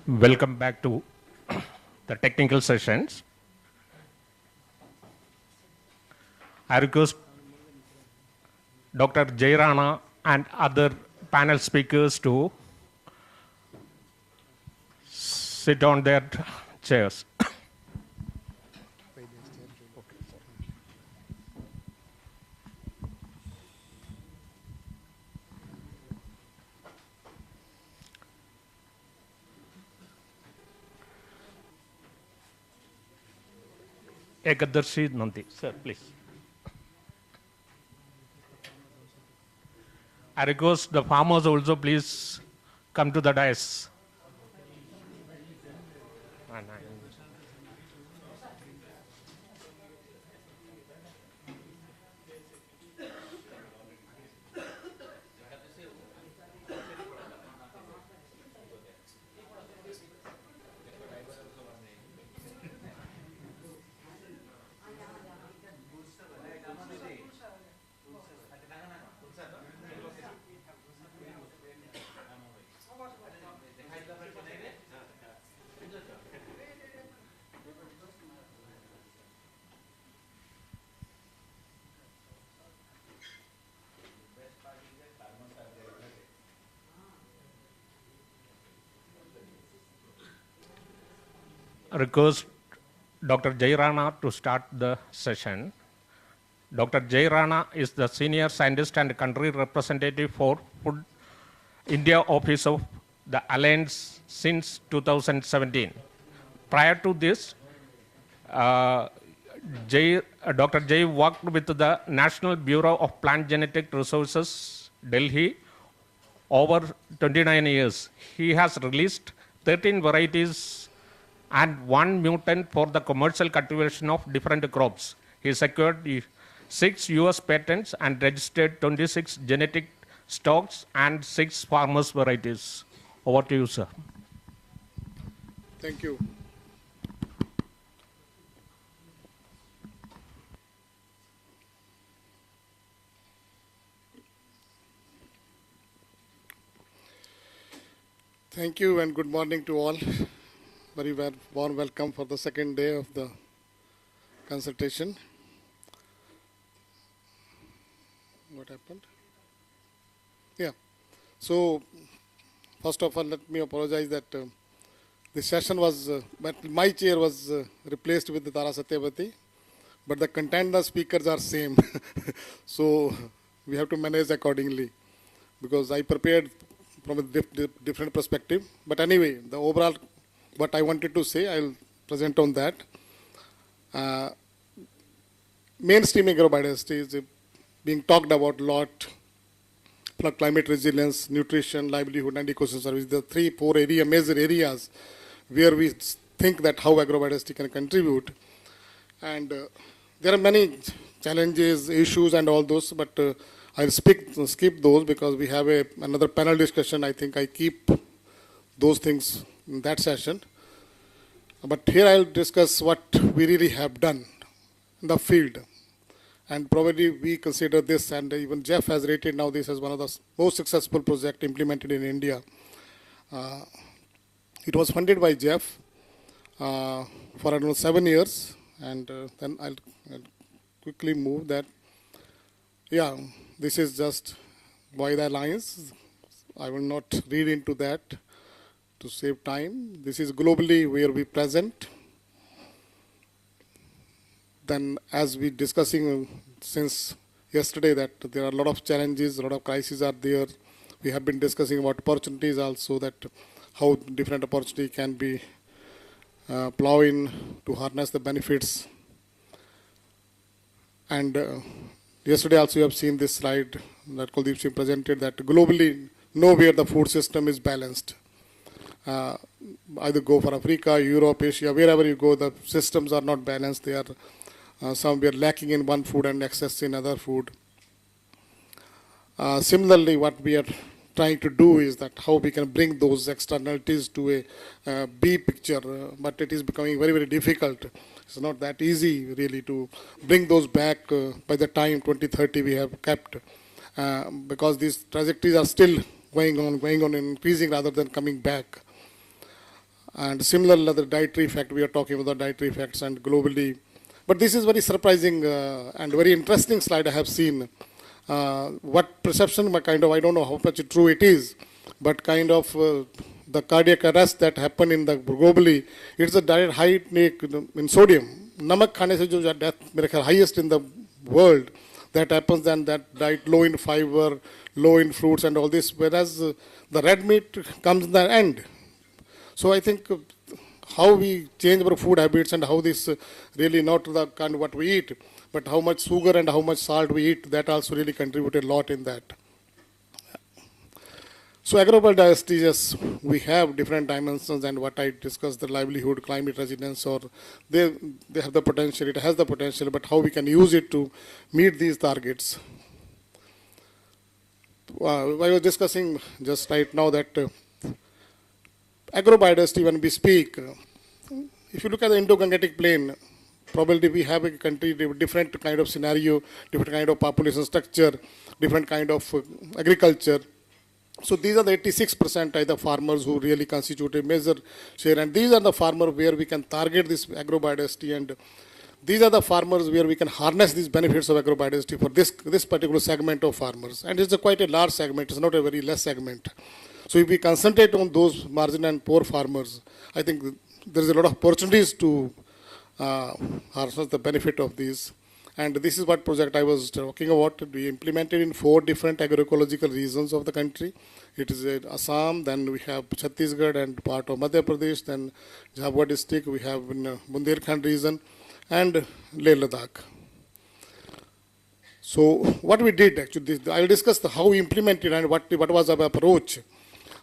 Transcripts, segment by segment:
Welcome back to the technical sessions. I request Dr. Jayrana and other panel speakers to sit on their chairs. Ekadarshi Nandi, sir, please. I request the farmers also please come to the dais. Request Dr. Jayrana to start the session. Dr. Jayrana is the senior scientist and country representative for Food India Office of the Alliance since 2017. Prior to this, Dr. Jay worked with the National Bureau of Plant Genetic Resources, Delhi, over 29 years. He has released 13 varieties and 1 mutant for the commercial cultivation of different crops. He secured 6 US patents and registered 26 genetic stocks and 6 farmers varieties. Over to you, sir. Thank you. Thank you and good morning to all. Very warm welcome for the second day of the consultation. What happened? Yeah. So, first of all, let me apologize that the session was, my chair was replaced with the Tara Satyavati, but the contender speakers are same. So, we have to manage accordingly because I prepared from a different perspective. But anyway, the overall, what I wanted to say, I'll present on that. Mainstream agrobiodiversity is being talked about a lot. Climate resilience, nutrition, livelihood, and ecosystem service. The 3-4 major areas where we think that how agrobiodiversity can contribute. And there are many challenges, issues, and all those, but I'll skip those because we have another panel discussion. I think I keep those things in that session. But here I'll discuss what we really have done in the field. And probably we consider this, and even Jeff has rated now this as one of the most successful projects implemented in India. It was funded by Jeff for around 7 years, and then I'll quickly move that. Yeah, this is just by the alliance. I will not read into that to save time. This is globally where we present. Then as we discussing since yesterday that there are a lot of challenges, a lot of crises are there. We have been discussing about opportunities also, that how different opportunity can be plow in to harness the benefits. And yesterday also you have seen this slide that Kuldeep Singh presented, that globally nowhere the food system is balanced. Either go for Africa, Europe, Asia, wherever you go, the systems are not balanced. They are somewhere lacking in one food and excess in other food. Similarly, what we are trying to do is that how we can bring those externalities to a B picture, but it is becoming very, very difficult. It's not that easy really to bring those back by the time 2030 we have kept, because these trajectories are still going on increasing rather than coming back. And similar the dietary effect, we are talking about the dietary effects and globally. But this is very surprising and very interesting slide I have seen. What perception, kind of, I don't know how much true it is, but kind of the cardiac arrest that happen in the globally, it's a diet high in sodium. Namak khane se jo death mere khayal highest in the world, that happens, then that diet low in fiber, low in fruits and all this, whereas the red meat comes in the end. So I think how we change our food habits and how this really not the kind of what we eat, but how much sugar and how much salt we eat, that also really contributed a lot in that. So agrobiodiversity, yes, we have different dimensions, and what I discussed, the livelihood, climate resilience, or they have the potential, it has the potential, but how we can use it to meet these targets. I was discussing just right now that agrobiodiversity, when we speak, if you look at the Indo-Gangetic plain, probably we have a country with different kind of scenario, different kind of population structure, different kind of agriculture. So these are the 86% are the farmers who really constitute a major share, and these are the farmers where we can target this agrobiodiversity, and these are the farmers where we can harness these benefits of agrobiodiversity for this particular segment of farmers. And it's quite a large segment, it's not a very less segment. So if we concentrate on those marginal and poor farmers, I think there is a lot of opportunities to harness the benefit of these. And this is what project I was talking about. We implemented in 4 different agroecological regions of the country. It is Assam, then we have Chhattisgarh and part of Madhya Pradesh, then Jeypore district, we have in Bundelkhand region, and Leh Ladakh. So what we did actually, I will discuss how we implemented and what was our approach.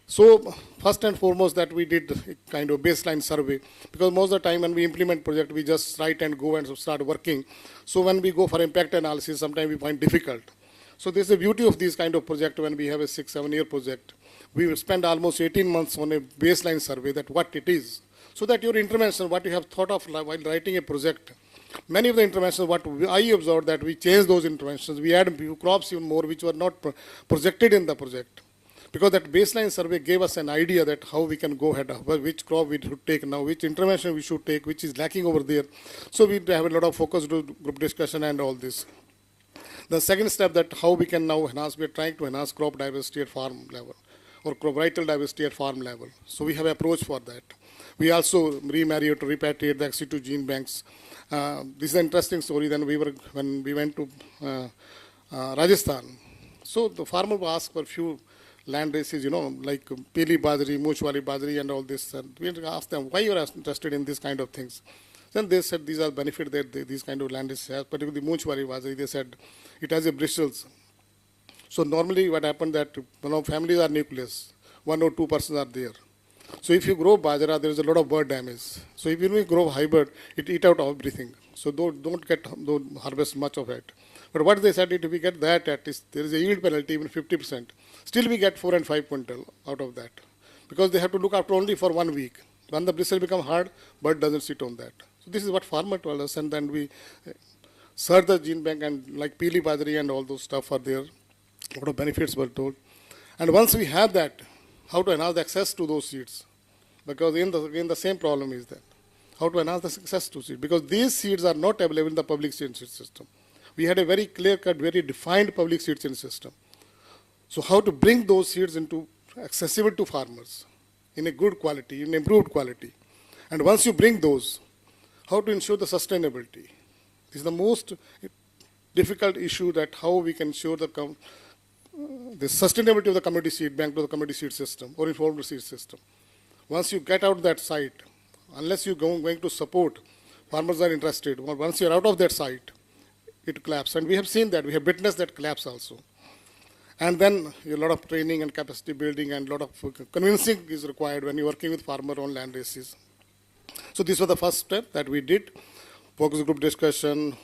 So first and foremost that we did a kind of baseline survey, because most of the time when we implement project, we just write and go and start working. So when we go for impact analysis, sometimes we find difficult. So this is the beauty of this kind of project. When we have a 6-7 year project, we will spend almost 18 months on a baseline survey, that what it is. So that your intervention, what you have thought of while writing a project, many of the interventions, what I observed, that we change those interventions, we add crops even more which were not projected in the project. Because that baseline survey gave us an idea that how we can go ahead, which crop we should take now, which intervention we should take, which is lacking over there. So we have a lot of focus group discussion and all this. The second step, that how we can now enhance, we are trying to enhance crop diversity at farm level, or crop varietal diversity at farm level. So we have an approach for that. We also remarry or to repatriate the ex-situ gene banks. This is an interesting story. Then when we went to Rajasthan, so the farmer asked for a few land races, like Pili Bajri, Moochwali Bajri and all this. And we asked them, why you are interested in these kind of things? Then they said these are benefit that these kind of land races have, particularly Moochwali Bajri. They said it has a bristles. So normally what happened that families are nucleus, 1 or 2 persons are there. So if you grow bajra, there is a lot of bird damage. So if you grow hybrid, it eat out everything. So don't harvest much of it. But what they said, if we get that, at least there is a yield penalty, even 50%. Still we get 4 and 5 quintal out of that. Because they have to look after only for 1 week. When the bristle become hard, bird doesn't sit on that. So this is what farmer told us, and then we search the gene bank, and like Pili Bajri and all those stuff are there. A lot of benefits were told. And once we have that, how to enhance the access to those seeds? Because again the same problem is that. How to enhance the access to seeds? Because these seeds are not available in the public seed system. We had a very clear-cut, very defined public seed system. So how to bring those seeds into accessible to farmers in a good quality, in improved quality. And once you bring those, how to ensure the sustainability. This is the most difficult issue, that how we can ensure the sustainability of the community seed bank to the community seed system or informal seed system. Once you get out of that site, unless you're going to support, farmers are interested. Once you're out of that site, it collapses. And we have seen that. We have witnessed that collapse also. And then a lot of training and capacity building and a lot of convincing is required when you're working with farmer on land races. So this was the first step that we did. Focus group discussion,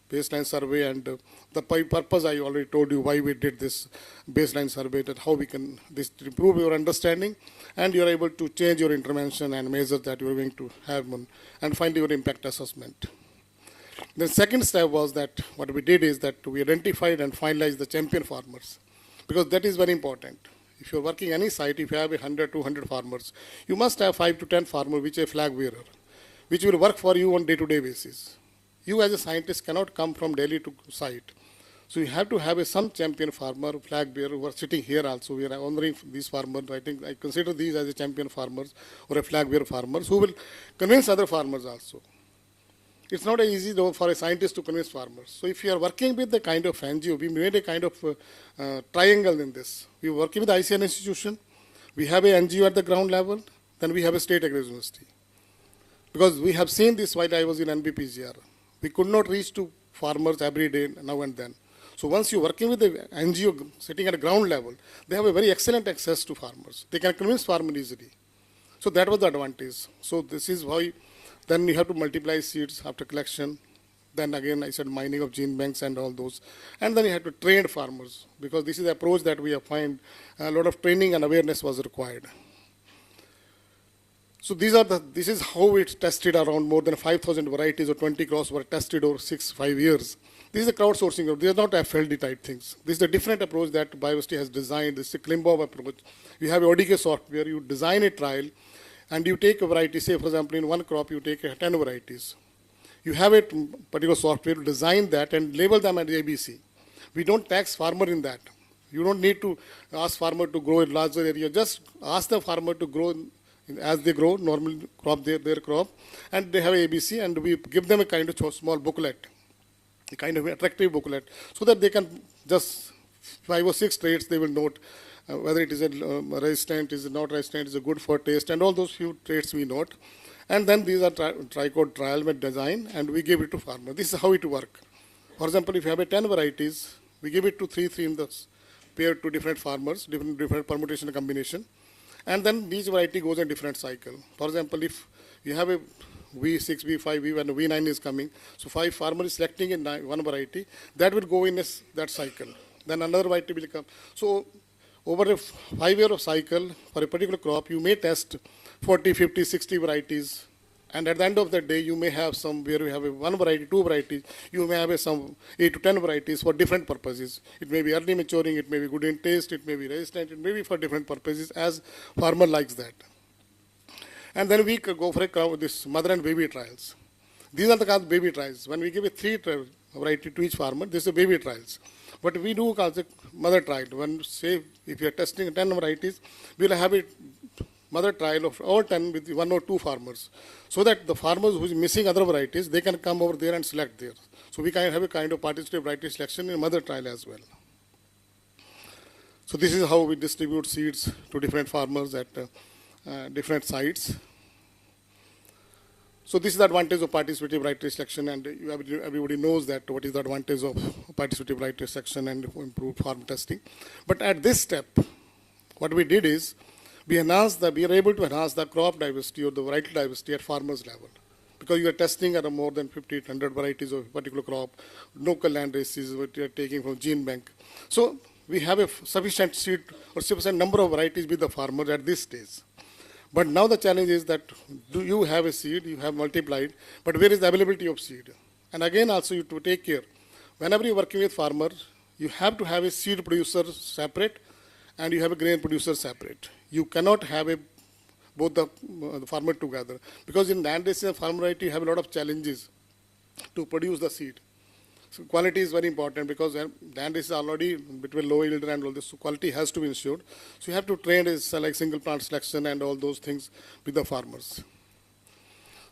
baseline survey, and the purpose I already told you why we did this baseline survey, that how we can improve your understanding, and you're able to change your intervention and measures that you're going to have and find your impact assessment. The second step was that what we did is that we identified and finalized the champion farmers, because that is very important. If you're working any site, if you have 100, 200 farmers, you must have 5 to 10 farmers which are flag bearer, which will work for you on day-to-day basis. You as a scientist cannot come from Delhi to site. So you have to have some champion farmer, flag bearer, who are sitting here also. We are honoring these farmers. I think I consider these as a champion farmers or a flag bearer farmers who will convince other farmers also. It's not easy though for a scientist to convince farmers. So if you are working with the kind of NGO, we made a kind of triangle in this. We are working with the ICN institution. We have a NGO at the ground level. Then we have a state agri university. Because we have seen this while I was in NBPGR. We could not reach to farmers every day now and then. So once you're working with the NGO sitting at a ground level, they have a very excellent access to farmers. They can convince farmers easily. So that was the advantage. So this is why then you have to multiply seeds after collection. Then again, I said mining of gene banks and all those. And then you have to train farmers because this is the approach that we have found a lot of training and awareness was required. So this is how it's tested around more than 5,000 varieties or 20 crops were tested over 5 years. This is a crowdsourcing. These are not FLD type things. This is a different approach that Biodiversity has designed. This is a Klimbob approach. You have a ODK software. You design a trial, and you take a variety. Say, for example, in one crop, you take 10 varieties. You have a particular software to design that and label them as ABC. We don't tax farmer in that. You don't need to ask farmer to grow a larger area. Just ask the farmer to grow as they grow, normal crop, their crop, and they have ABC, and we give them a kind of small booklet, a kind of attractive booklet, so that they can just 5 or 6 traits they will note, whether it is a resistant, is it not resistant, is it good for taste, and all those few traits we note. And then these are tricode trial with design, and we give it to farmer. This is how it works. For example, if you have 10 varieties, we give it to 3 in the pair to different farmers, different permutation and combination. And then each variety goes in different cycle. For example, if you have a V6, V5, V1, and V9 is coming, so 5 farmers is selecting in one variety, that will go in that cycle. Then another variety will come. So over a 5-year of cycle for a particular crop, you may test 40, 50, 60 varieties. And at the end of the day, you may have some where you have a 1 variety, 2 varieties. You may have some 8 to 10 varieties for different purposes. It may be early maturing, it may be good in taste, it may be resistant, it may be for different purposes as farmer likes that. And then we could go for this mother and baby trials. These are the called baby trials. When we give a 3 variety to each farmer, this is baby trials. But we do call it mother trial. When say if you are testing 10 varieties, we will have a mother trial of all 10 with 1 or 2 farmers, so that the farmers who is missing other varieties, they can come over there and select there. So we can have a kind of participative variety selection in mother trial as well. So this is how we distribute seeds to different farmers at different sites. So this is the advantage of participative variety selection, and everybody knows that what is the advantage of participative variety selection and improved farm testing. But at this step, what we did is, we are able to enhance the crop diversity or the variety diversity at farmers level. Because you are testing at more than 1,500 varieties of a particular crop, local land races, what you are taking from gene bank. So we have a sufficient seed or sufficient number of varieties with the farmers at this stage. But now the challenge is that, do you have a seed, you have multiplied, but where is the availability of seed? And again also you have to take care. Whenever you are working with farmers, you have to have a seed producer separate and you have a grain producer separate. You cannot have both the farmer together, because in land races and farm variety you have a lot of challenges to produce the seed. So quality is very important, because land races are already between low yield and all this, so quality has to be ensured. So you have to train like single plant selection and all those things with the farmers.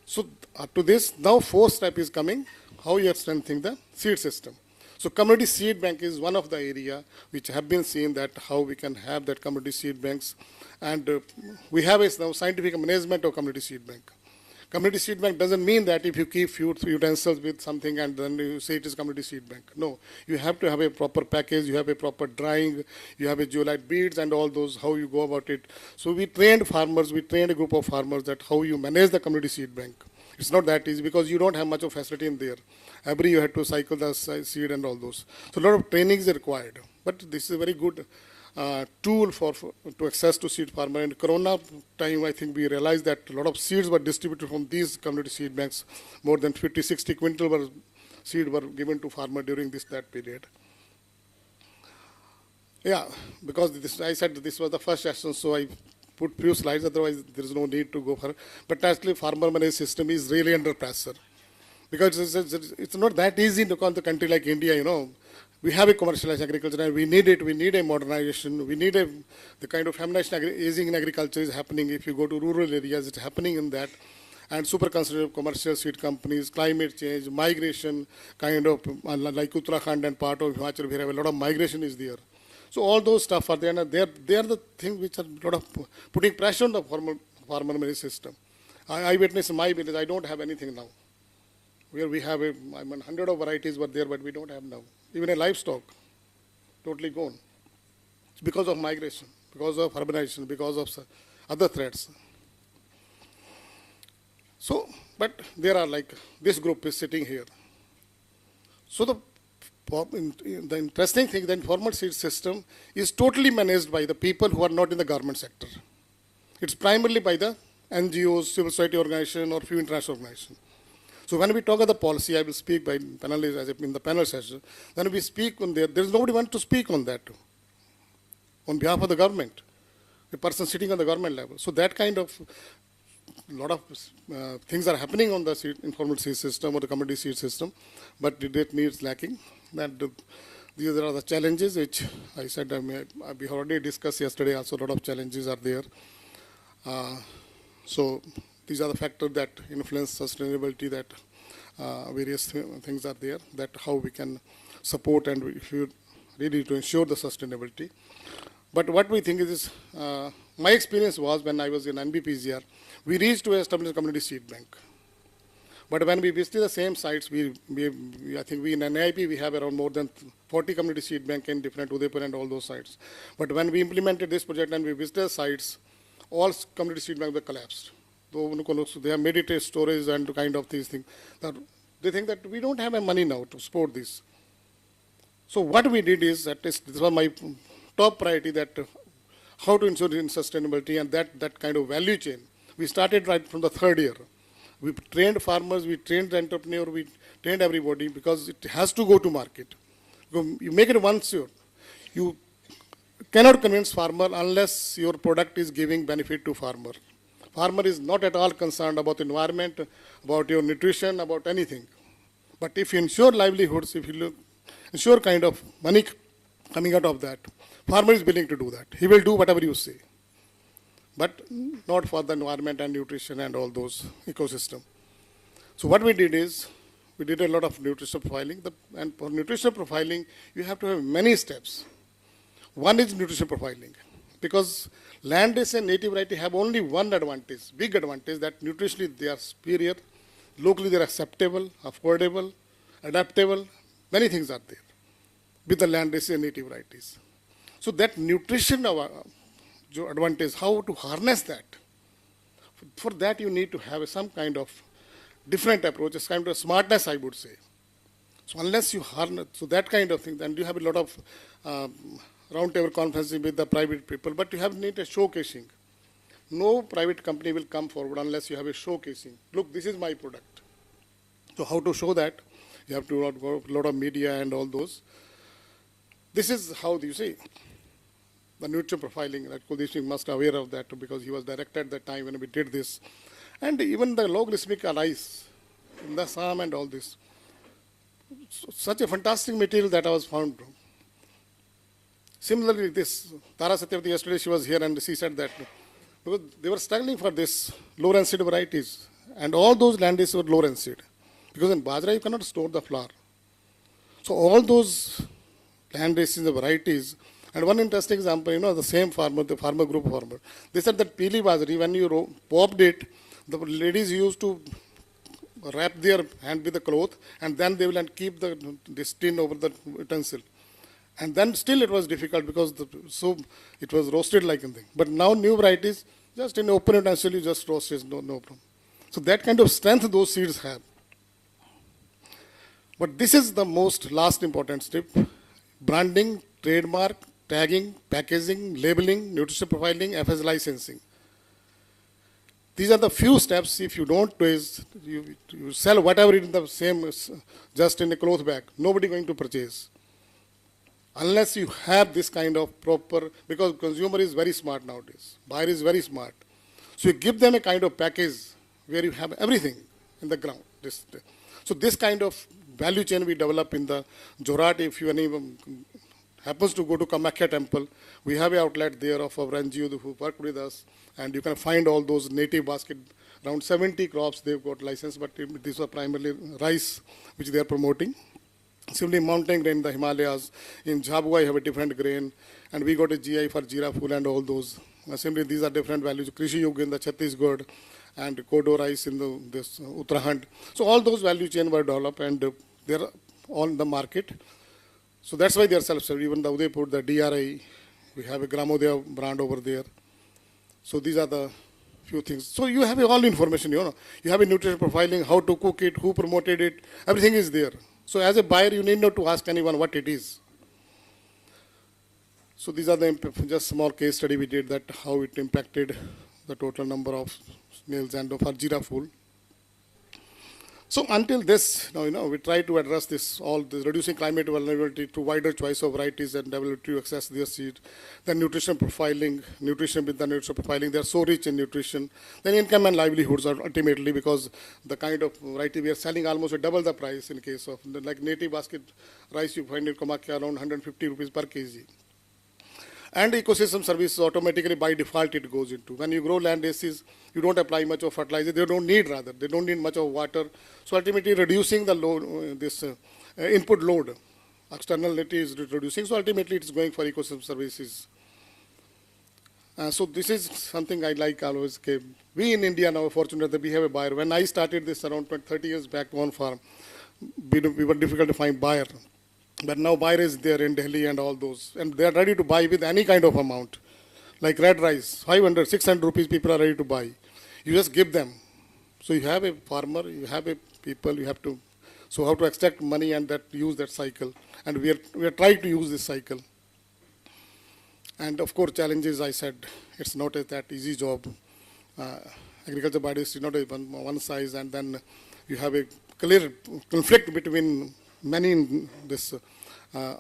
So up to this, now 4th step is coming, how you are strengthening the seed system. So community seed bank is one of the area which have been seen that how we can have that community seed banks. And we have a now scientific management of community seed bank. Community seed bank doesn't mean that if you keep few utensils with something and then you say it is community seed bank. No, you have to have a proper package, you have a proper drying, you have a geolite beads and all those, how you go about it. So we trained farmers, we trained a group of farmers that how you manage the community seed bank. It's not that easy because you don't have much of facility in there. Every you have to cycle the seed and all those. So a lot of training is required. But this is a very good tool to access to seed farmer. In Corona time, I think we realized that a lot of seeds were distributed from these community seed banks. More than 50, 60 quintal seed were given to farmer during that period. Yeah, because I said this was the first session, so I put few slides, otherwise there is no need to go for it. But actually farmer money system is really under pressure. Because it's not that easy to come to a country like India, We have a commercialized agriculture and we need it. We need a modernization. We need the kind of feminized aging in agriculture is happening. If you go to rural areas, it's happening in that. And super conservative commercial seed companies, climate change, migration, kind of like Uttarakhand and part of Himachal, we have a lot of migration is there. So all those stuff are there, and they are the things which are lot of putting pressure on the farmer money system. I witness in my village, I don't have anything now. Where we have 100 of varieties were there, but we don't have now. Even a livestock, totally gone. It's because of migration, because of urbanization, because of other threats. So, but there are like, this group is sitting here. So the interesting thing, the informal seed system is totally managed by the people who are not in the government sector. It's primarily by the NGOs, civil society organization, or few international organizations. So when we talk about the policy, I will speak by panelists as in the panel session. Then we speak on there is nobody want to speak on that on behalf of the government, the person sitting on the government level. So that kind of lot of things are happening on the informal seed system or the community seed system, but it needs lacking. That these are the challenges which I said we already discussed yesterday. Also, a lot of challenges are there. So these are the factors that influence sustainability. That various things are there. That how we can support and if you really to ensure the sustainability. But what we think is, my experience was when I was in NBPGR, we reached to establish a community seed bank. But when we visited the same sites, I think we in NIP, we have around more than 40 community seed bank in different Udaipur and all those sites. But when we implemented this project and we visited sites, all community seed banks were collapsed. So they have made it a storage and kind of these things. They think that we don't have money now to support this. So what we did is, that this was my top priority, that how to ensure sustainability and that kind of value chain. We started right from the third year. We trained farmers, we trained the entrepreneur, we trained everybody, because it has to go to market. You make it once, you cannot convince farmer unless your product is giving benefit to farmer. Farmer is not at all concerned about environment, about your nutrition, about anything. But if you ensure livelihoods, if you ensure kind of money coming out of that, farmer is willing to do that. He will do whatever you say, but not for the environment and nutrition and all those ecosystem. So what we did is, we did a lot of nutrition profiling. And for nutrition profiling, you have to have many steps. One is nutrition profiling, because land-based and native variety have only one advantage, big advantage, that nutritionally they are superior, locally they are acceptable, affordable, adaptable, many things are there with the land-based and native varieties. So that nutrition advantage, how to harness that? For that you need to have some kind of different approach, some kind of smartness, I would say. So unless you harness, so that kind of thing, then you have a lot of roundtable conferences with the private people, but you need a showcasing. No private company will come forward unless you have a showcasing. Look, this is my product. So how to show that? You have to go a lot of media and all those. This is how you see the nutrition profiling. That Kuldeep Singh must be aware of that, because he was director at the time when we did this. And even the logarithmic rice in the Assam and all this. Such a fantastic material that I was found. Similarly, this Tara Satyavati, yesterday she was here and she said that because they were struggling for this low rancid varieties, and all those lands were low rancid, because in Bajra you cannot store the flour. So all those land races, the varieties, and one interesting example, the same farmer, the farmer group farmer, they said that Pili Bajri, when you popped it, the ladies used to wrap their hand with the cloth, and then they will keep this tin over the utensil. And then still it was difficult, because it was roasted like anything. But now new varieties, just in open utensil, you just roast it, no problem. So that kind of strength those seeds have. But this is the last important step: branding, trademark, tagging, packaging, labeling, nutrition profiling, FS licensing. These are the few steps. If you don't do is, you sell whatever in the same, just in a cloth bag, nobody going to purchase. Unless you have this kind of proper, because consumer is very smart nowadays, buyer is very smart. So you give them a kind of package where you have everything in the ground. So this kind of value chain we develop in the Jorat. If you anyone happens to go to Kamakhya temple, we have an outlet there of our NGO who work with us, and you can find all those native basket, around 70 crops they've got license, but these are primarily rice, which they are promoting. Similarly, mountain grain in the Himalayas. In Jhabua, you have a different grain, and we got a GI for Jeera Fool and all those. Similarly, these are different values. Krishi Yuga in the Chhattisgarh, and Kodo rice in this Uttarakhand. So all those value chain were developed, and they're on the market. So that's why they are self-serve. Even the Udaipur, the DRI, we have a Gramodaya brand over there. So these are the few things. So you have all information, you know. You have a nutrition profiling, how to cook it, who promoted it, everything is there. So as a buyer, you need not to ask anyone what it is. So these are the just small case study we did, that how it impacted the total number of snails and of Arjira fool. So until this, now, we try to address this, all this reducing climate vulnerability through wider choice of varieties and ability to access their seed. Then nutrition profiling, nutrition with the nutrition profiling, they are so rich in nutrition. Then income and livelihoods are ultimately, because the kind of variety we are selling almost at double the price in case of, like native basket rice you find in Kamakhya around 150 rupees per kg. And ecosystem services automatically by default it goes into. When you grow land bases, you don't apply much of fertilizer. They don't need much of water. So ultimately reducing the load, input load, externality is reducing. So ultimately it's going for ecosystem services. So this is something I like always. We in India now are fortunate that we have a buyer. When I started this around 30 years back on farm, we were difficult to find buyer. But now buyer is there in Delhi and all those, and they are ready to buy with any kind of amount. Like red rice, 500, 600 rupees people are ready to buy. You just give them. So you have a farmer, you have a people, you have to, so how to extract money and that use that cycle. And we are trying to use this cycle. And of course challenges, I said, it's not that easy job. Agriculture biodiversity is not a one size, and then you have a clear conflict between many in this.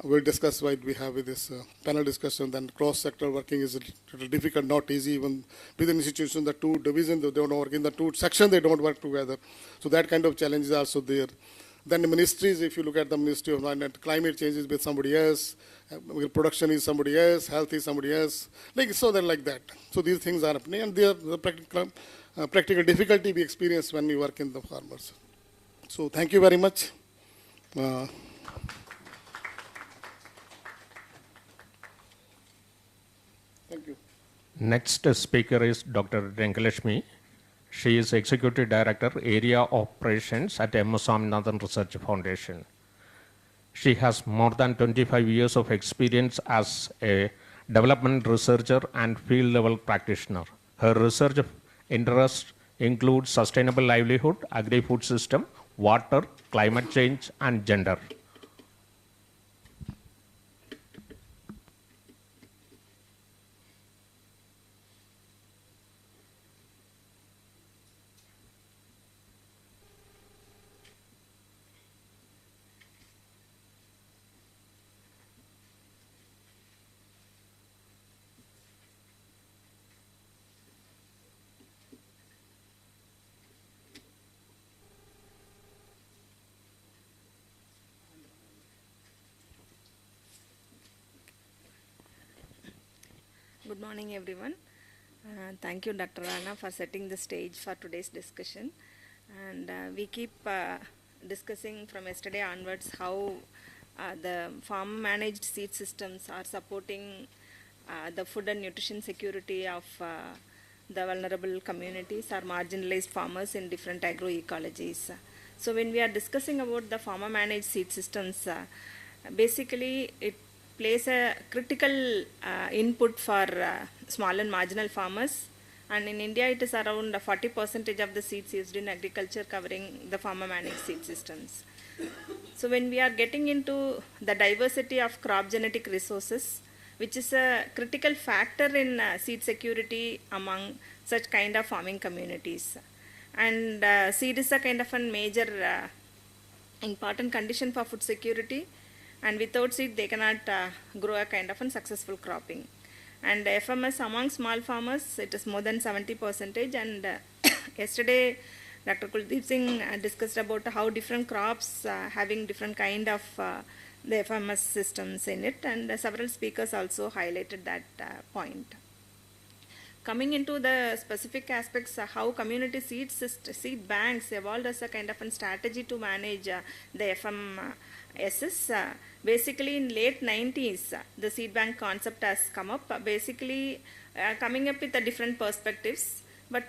We'll discuss why we have this panel discussion. Then cross-sector working is a little difficult, not easy. Even within institutions, the two divisions, they don't work. In the two sections, they don't work together. So that kind of challenge is also there. Then the ministries, if you look at the Ministry of Environment, climate change is with somebody else, production is somebody else, health is somebody else. So they're like that. So these things are happening, and they are the practical difficulty we experience when we work in the farmers. So thank you very much. Thank you. Next speaker is Dr. Renkalashmi. She is Executive Director, Area Operations at Swaminathan Research Foundation. She has more than 25 years of experience as a development researcher and field level practitioner. Her research interests include sustainable livelihood, agri-food system, water, climate change, and gender. Good morning, everyone. Thank you, Dr. Rana, for setting the stage for today's discussion. And we keep discussing from yesterday onwards how the farm-managed seed systems are supporting the food and nutrition security of the vulnerable communities or marginalized farmers in different agroecologies. So when we are discussing about the farmer-managed seed systems, basically it plays a critical input for small and marginal farmers, and in India it is around 40% of the seeds used in agriculture covering the farmer managed seed systems. So when we are getting into the diversity of crop genetic resources, which is a critical factor in seed security among such kind of farming communities, and seed is a kind of a major important condition for food security. and without seed they cannot grow a kind of a successful cropping. And FMS among small farmers, it is more than 70%. And yesterday Dr. Kuldeep Singh discussed about how different crops having different kind of the FMS systems in it, and several speakers also highlighted that point. Coming into the specific aspects, how community seed banks evolved as a kind of a strategy to manage the FMSs. Basically, in late 90s, the seed bank concept has come up, basically coming up with the different perspectives. But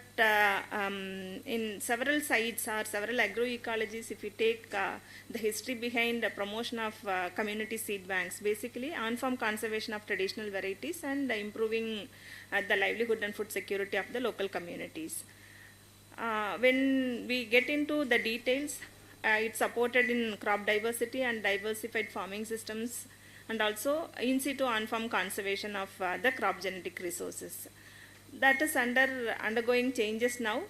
in several sites or several agroecologies, if you take the history behind the promotion of community seed banks, basically on-farm conservation of traditional varieties and improving the livelihood and food security of the local communities. When we get into the details, it's supported in crop diversity and diversified farming systems, and also in situ on-farm conservation of the crop genetic resources. That is undergoing changes now.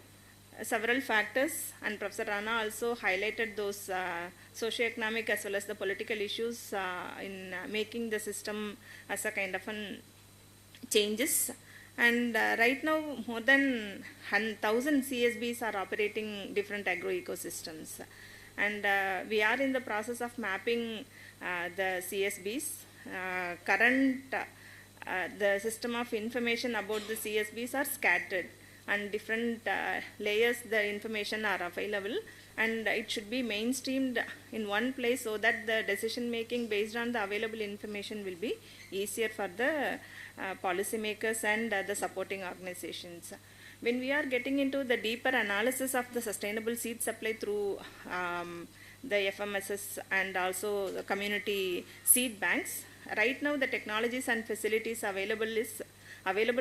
Several factors, and Professor Rana also highlighted those socioeconomic as well as the political issues in making the system as a kind of an changes. And right now more than 1,000 CSBs are operating different agro ecosystems, and we are in the process of mapping the CSBs. Current the system of information about the CSBs are scattered, and different layers the information are available, and it should be mainstreamed in one place so that the decision making based on the available information will be easier for the policymakers and the supporting organizations. When we are getting into the deeper analysis of the sustainable seed supply through the FMSs and also the community seed banks, right now the technologies and facilities available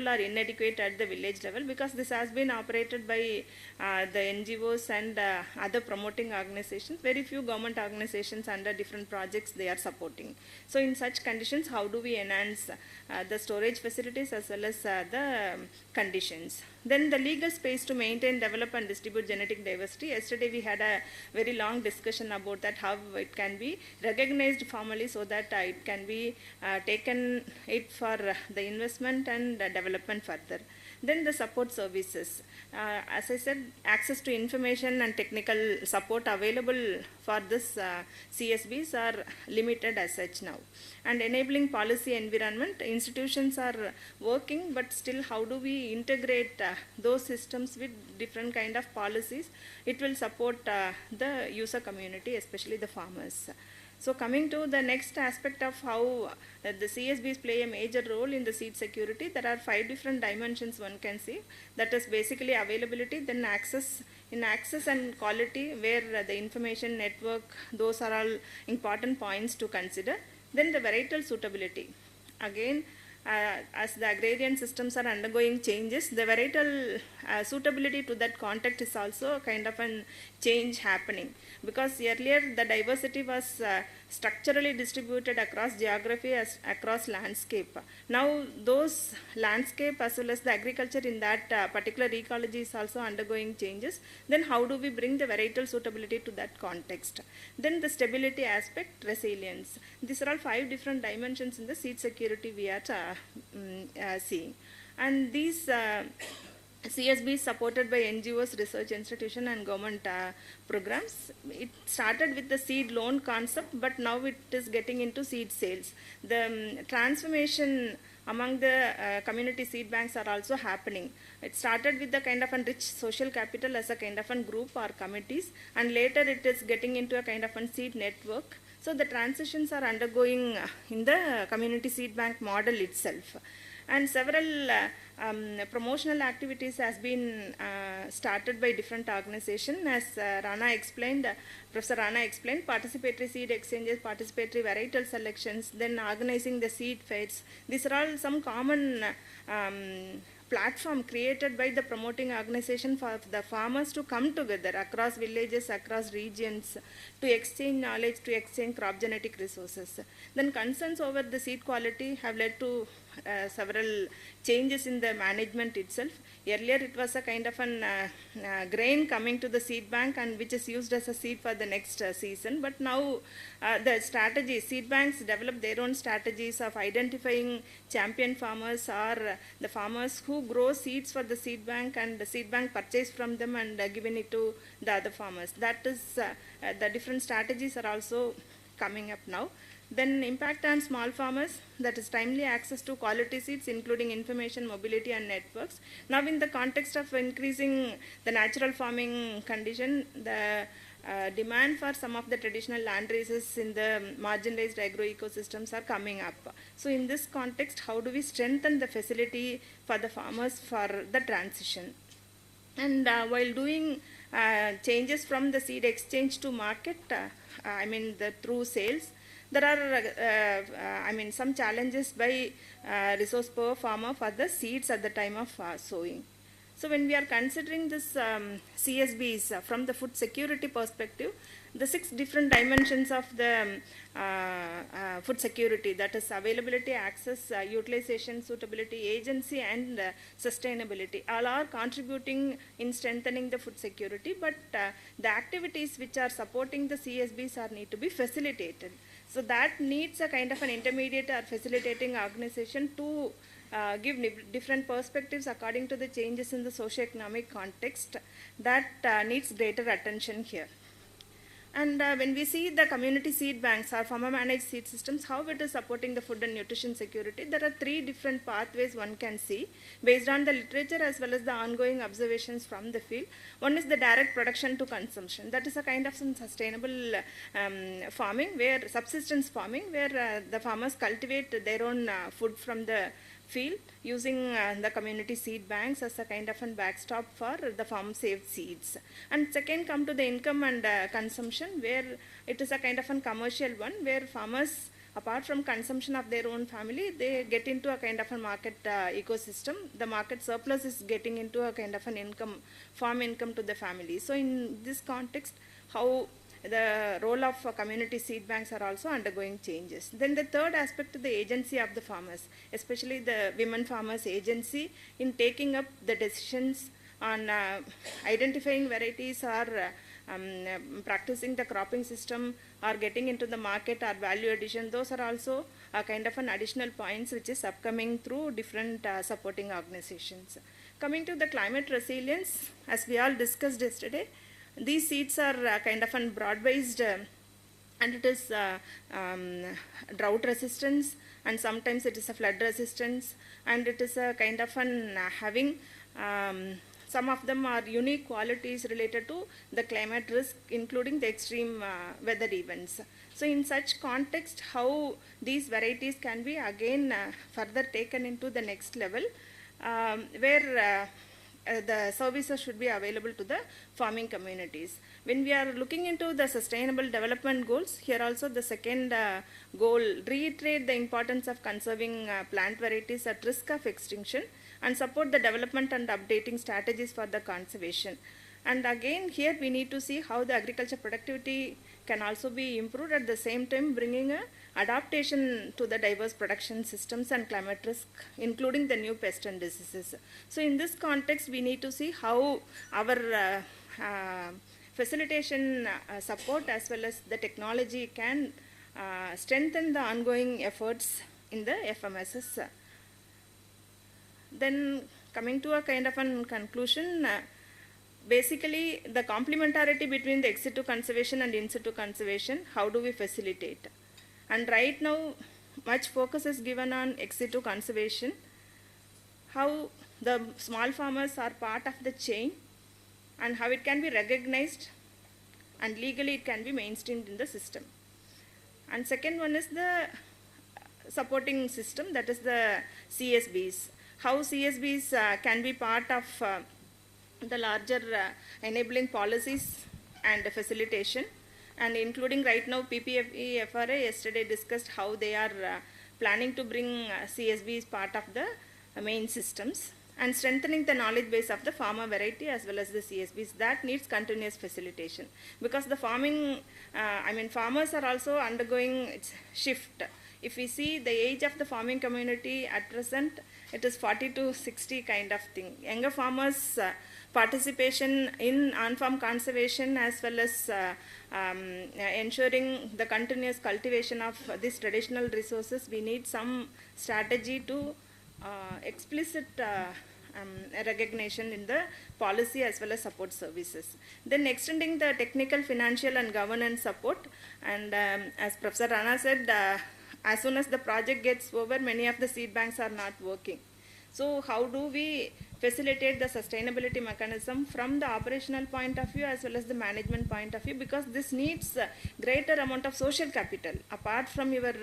are inadequate at the village level, because this has been operated by the NGOs and other promoting organizations. Very few government organizations under different projects they are supporting. So in such conditions, how do we enhance the storage facilities as well as the conditions? Then the legal space to maintain, develop and distribute genetic diversity. Yesterday we had a very long discussion about that, how it can be recognized formally so that it can be taken it for the investment and development further. Then the support services. As I said, access to information and technical support available for this CSBs are limited as such now. And enabling policy environment, institutions are working, but still how do we integrate those systems with different kind of policies? It will support the user community, especially the farmers. So coming to the next aspect of how the CSBs play a major role in the seed security, there are 5 different dimensions one can see. That is basically availability, then access. In access and quality, where the information network, those are all important points to consider. Then the varietal suitability. Again, as the agrarian systems are undergoing changes, the varietal suitability to that context is also a kind of a change happening, because earlier the diversity was structurally distributed across geography, as across landscape. Now those landscape as well as the agriculture in that particular ecology is also undergoing changes. Then how do we bring the varietal suitability to that context? Then the stability aspect, resilience. These are all 5 different dimensions in the seed security we are seeing. And these CSB is supported by NGOs, research institution and government programs. It started with the seed loan concept, but now it is getting into seed sales. The transformation among the community seed banks are also happening. It started with the kind of a rich social capital as a kind of a group or committees, and later it is getting into a kind of a seed network. So the transitions are undergoing in the community seed bank model itself. And several promotional activities has been started by different organizations, as Rana explained, Professor Rana explained, participatory seed exchanges, participatory varietal selections, then organizing the seed fairs. These are all some common platform created by the promoting organization for the farmers to come together across villages, across regions, to exchange knowledge, to exchange crop genetic resources. Then concerns over the seed quality have led to several changes in the management itself. Earlier it was a kind of an grain coming to the seed bank and which is used as a seed for the next season. But now the strategy, seed banks develop their own strategies of identifying champion farmers or the farmers who grow seeds for the seed bank, and the seed bank purchase from them and giving it to the other farmers. That is the different strategies are also coming up now. Then impact on small farmers, that is timely access to quality seeds including information, mobility and networks. Now in the context of increasing the natural farming condition, the demand for some of the traditional land races in the marginalized agro ecosystems are coming up. So in this context, how do we strengthen the facility for the farmers for the transition? And while doing changes from the seed exchange to market, through sales, there are some challenges by resource poor farmer for the seeds at the time of sowing. So when we are considering this CSBs from the food security perspective, the 6 different dimensions of the food security, that is availability, access, utilization, suitability, agency and sustainability, all are contributing in strengthening the food security, but the activities which are supporting the CSBs are need to be facilitated. So that needs a kind of an intermediate or facilitating organization to give different perspectives according to the changes in the socio-economic context. That needs greater attention here. And when we see the community seed banks or farmer managed seed systems, how it is supporting the food and nutrition security, there are 3 different pathways one can see based on the literature as well as the ongoing observations from the field. One is the direct production to consumption. That is a kind of some sustainable farming, where subsistence farming, where the farmers cultivate their own food from the field using the community seed banks as a kind of a backstop for the farm saved seeds. And second, come to the income and consumption, where it is a kind of a commercial one, where farmers, apart from consumption of their own family, they get into a kind of a market ecosystem. The market surplus is getting into a kind of an income, farm income to the family. So in this context, how the role of community seed banks are also undergoing changes. Then the third aspect is the agency of the farmers, especially the women farmers agency in taking up the decisions on identifying varieties or practicing the cropping system or getting into the market or value addition. Those are also a kind of an additional points which is upcoming through different supporting organizations. Coming to the climate resilience, as we all discussed yesterday, these seeds are kind of a broad-based and it is drought resistance, and sometimes it is a flood resistance, and it is a kind of an having some of them are unique qualities related to the climate risk, including the extreme weather events. So in such context, how these varieties can be again further taken into the next level, where the services should be available to the farming communities. When we are looking into the sustainable development goals, here also the second goal reiterate the importance of conserving plant varieties at risk of extinction and support the development and updating strategies for the conservation. And again here we need to see how the agriculture productivity can also be improved, at the same time bringing a adaptation to the diverse production systems and climate risk, including the new pests and diseases. So in this context, we need to see how our facilitation support as well as the technology can strengthen the ongoing efforts in the FMSs. Then coming to a kind of a conclusion, basically the complementarity between the ex situ conservation and in situ conservation, how do we facilitate? And right now much focus is given on ex situ conservation, how the small farmers are part of the chain and how it can be recognized and legally it can be mainstreamed in the system. And second one is the supporting system, that is the CSBs, how CSBs can be part of the larger enabling policies and facilitation, and including right now PPFE FRA yesterday discussed how they are planning to bring CSBs part of the main systems, and strengthening the knowledge base of the farmer variety as well as the CSBs. That needs continuous facilitation, because the farming, farmers are also undergoing its shift if we see the age of the farming community at present, it is 40 to 60 kind of thing. Younger farmers' participation in on-farm conservation as well as ensuring the continuous cultivation of these traditional resources, we need some strategy to explicit recognition in the policy as well as support services. Then extending the technical, financial and governance support, and as Professor Rana said, as soon as the project gets over, many of the seed banks are not working. So how do we facilitate the sustainability mechanism from the operational point of view as well as the management point of view, because this needs greater amount of social capital. Apart from your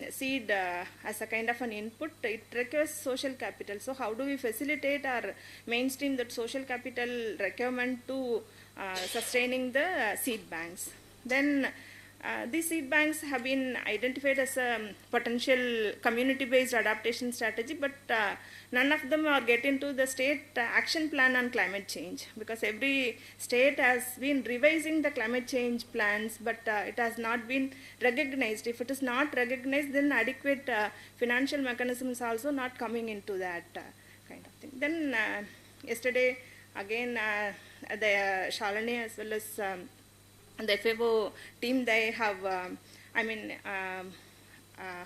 seed as a kind of an input, it requires social capital. So how do we facilitate or mainstream that social capital requirement to sustaining the seed banks? Then these seed banks have been identified as a potential community-based adaptation strategy, but none of them are getting to the state action plan on climate change, because every state has been revising the climate change plans, but it has not been recognized. If it is not recognized, then adequate financial mechanisms also not coming into that kind of thing. Then yesterday, again, the Shalini as well as the FAO team, they have,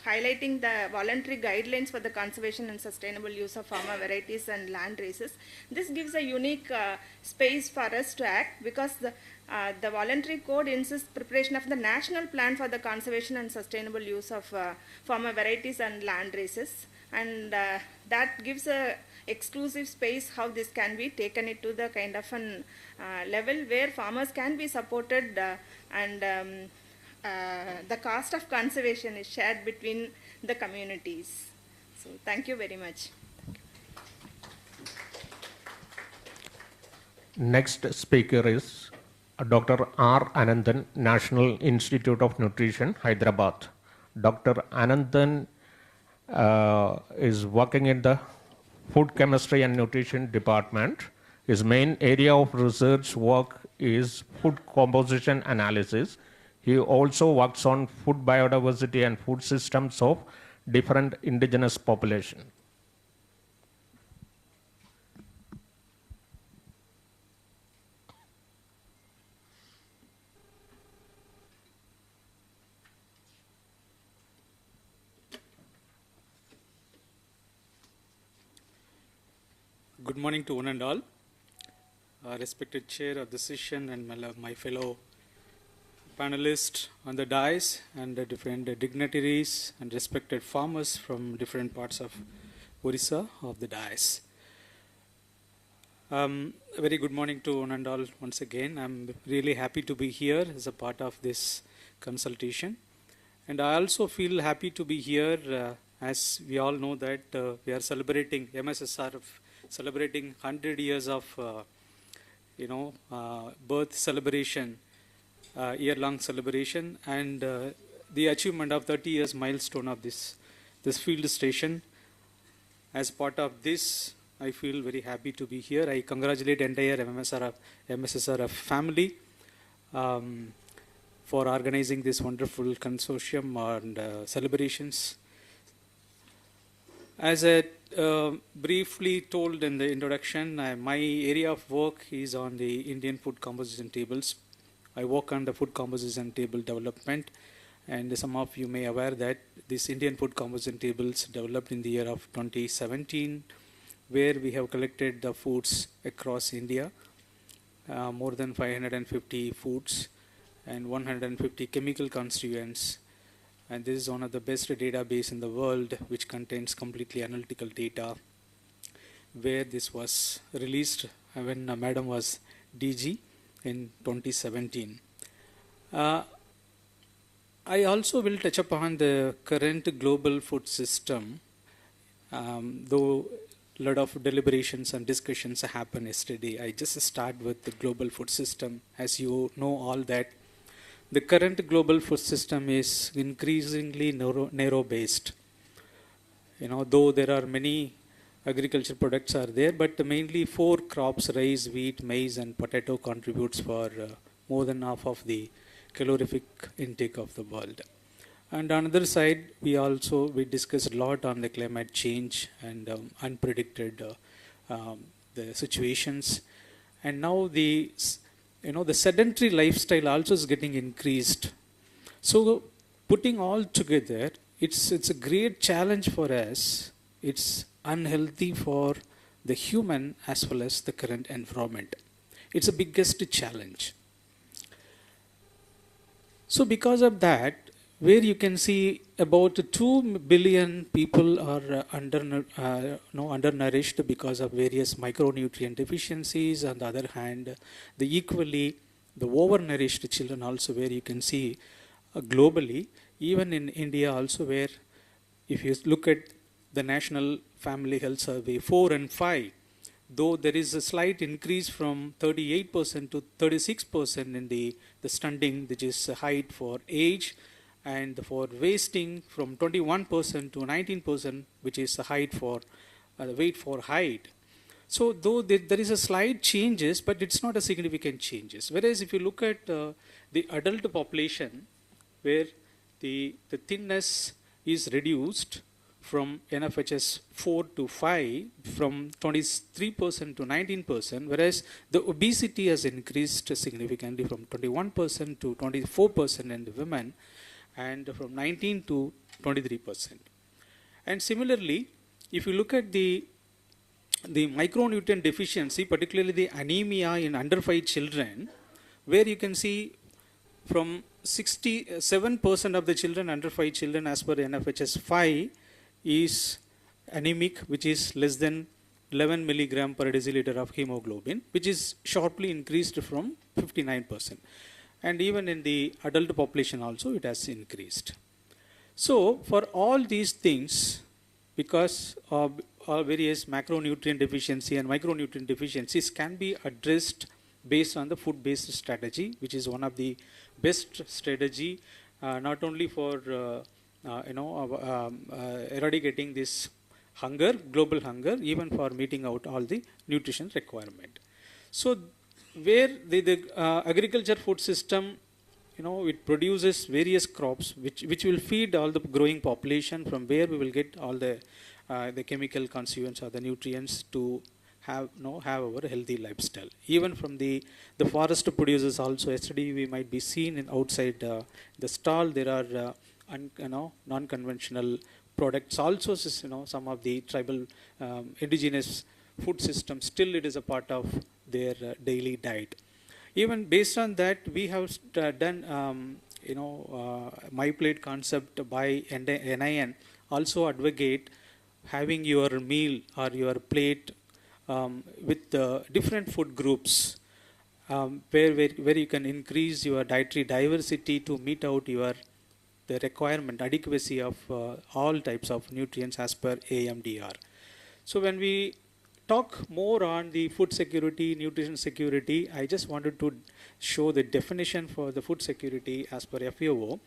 highlighting the voluntary guidelines for the conservation and sustainable use of farmer varieties and land races. This gives a unique space for us to act, because the voluntary code insists preparation of the national plan for the conservation and sustainable use of farmer varieties and land races, and that gives a exclusive space how this can be taken it to the kind of an level where farmers can be supported and the cost of conservation is shared between the communities. So thank you very much. Next speaker is Dr. R. Ananthan, National Institute of Nutrition, Hyderabad. Dr. Ananthan is working in the Food Chemistry and Nutrition Department. His main area of research work is food composition analysis. He also works on food biodiversity and food systems of different indigenous populations. Good morning to one and all. Respected chair of the session and my fellow panelists on the dais and the different dignitaries and respected farmers from different parts of Odisha of the dais. A very good morning to one and all once again. I'm really happy to be here as a part of this consultation. And I also feel happy to be here as we all know that we are celebrating MSSRF, celebrating 100 years of birth celebration, year-long celebration, and the achievement of 30 years milestone of this field station. As part of this, I feel very happy to be here. I congratulate entire MSSRF family for organizing this wonderful consortium and celebrations. As I briefly told in the introduction, my area of work is on the Indian food composition tables. I work on the food composition table development, and some of you may aware that this Indian food composition tables developed in the year of 2017, where we have collected the foods across India, more than 550 foods and 150 chemical constituents. And this is one of the best database in the world which contains completely analytical data, where this was released when Madam was DG in 2017. I also will touch upon the current global food system, though a lot of deliberations and discussions happened yesterday. I just start with the global food system. As you know all that, the current global food system is increasingly narrow-based. Though there are many agriculture products are there, but mainly 4 crops, rice, wheat, maize, and potato contributes for more than half of the calorific intake of the world. And on the other side, we discussed a lot on the climate change and unpredicted the situations. And now the sedentary lifestyle also is getting increased. So putting all together, it's a great challenge for us. It's unhealthy for the human as well as the current environment. It's the biggest challenge. So because of that, where you can see about 2 billion people are undernourished because of various micronutrient deficiencies. On the other hand, the overnourished children also, where you can see globally, even in India also, where if you look at the National Family Health Survey 4 and 5, though there is a slight increase from 38% to 36% in the stunting, which is height for age, and for wasting from 21% to 19%, which is the height for weight for height. So though there is a slight changes, but it's not a significant changes. Whereas if you look at the adult population, where the thinness is reduced from NFHS 4 to 5, from 23% to 19%, whereas the obesity has increased significantly from 21% to 24% in the women, and from 19 to 23%. And similarly, if you look at the micronutrient deficiency, particularly the anemia in under 5 children, where you can see from 67% of the children under 5 children as per NFHS 5 is anemic, which is less than 11 milligram per deciliter of hemoglobin, which is sharply increased from 59%. And even in the adult population also it has increased. So for all these things, because of various macronutrient deficiency and micronutrient deficiencies can be addressed based on the food-based strategy, which is one of the best strategy, not only for eradicating this hunger, global hunger, even for meeting out all the nutrition requirement. So where the agriculture food system, it produces various crops which will feed all the growing population, from where we will get all the chemical constituents or the nutrients to have our healthy lifestyle. Even from the forest producers also, yesterday we might be seen in outside the stall, there are non-conventional products also, some of the tribal indigenous food system, still it is a part of their daily diet. Even based on that, we have done my plate concept by NIN also advocate having your meal or your plate with different food groups, where you can increase your dietary diversity to meet out the requirement, adequacy of all types of nutrients as per AMDR. So when we talk more on the food security, nutrition security, I just wanted to show the definition for the food security as per FAO.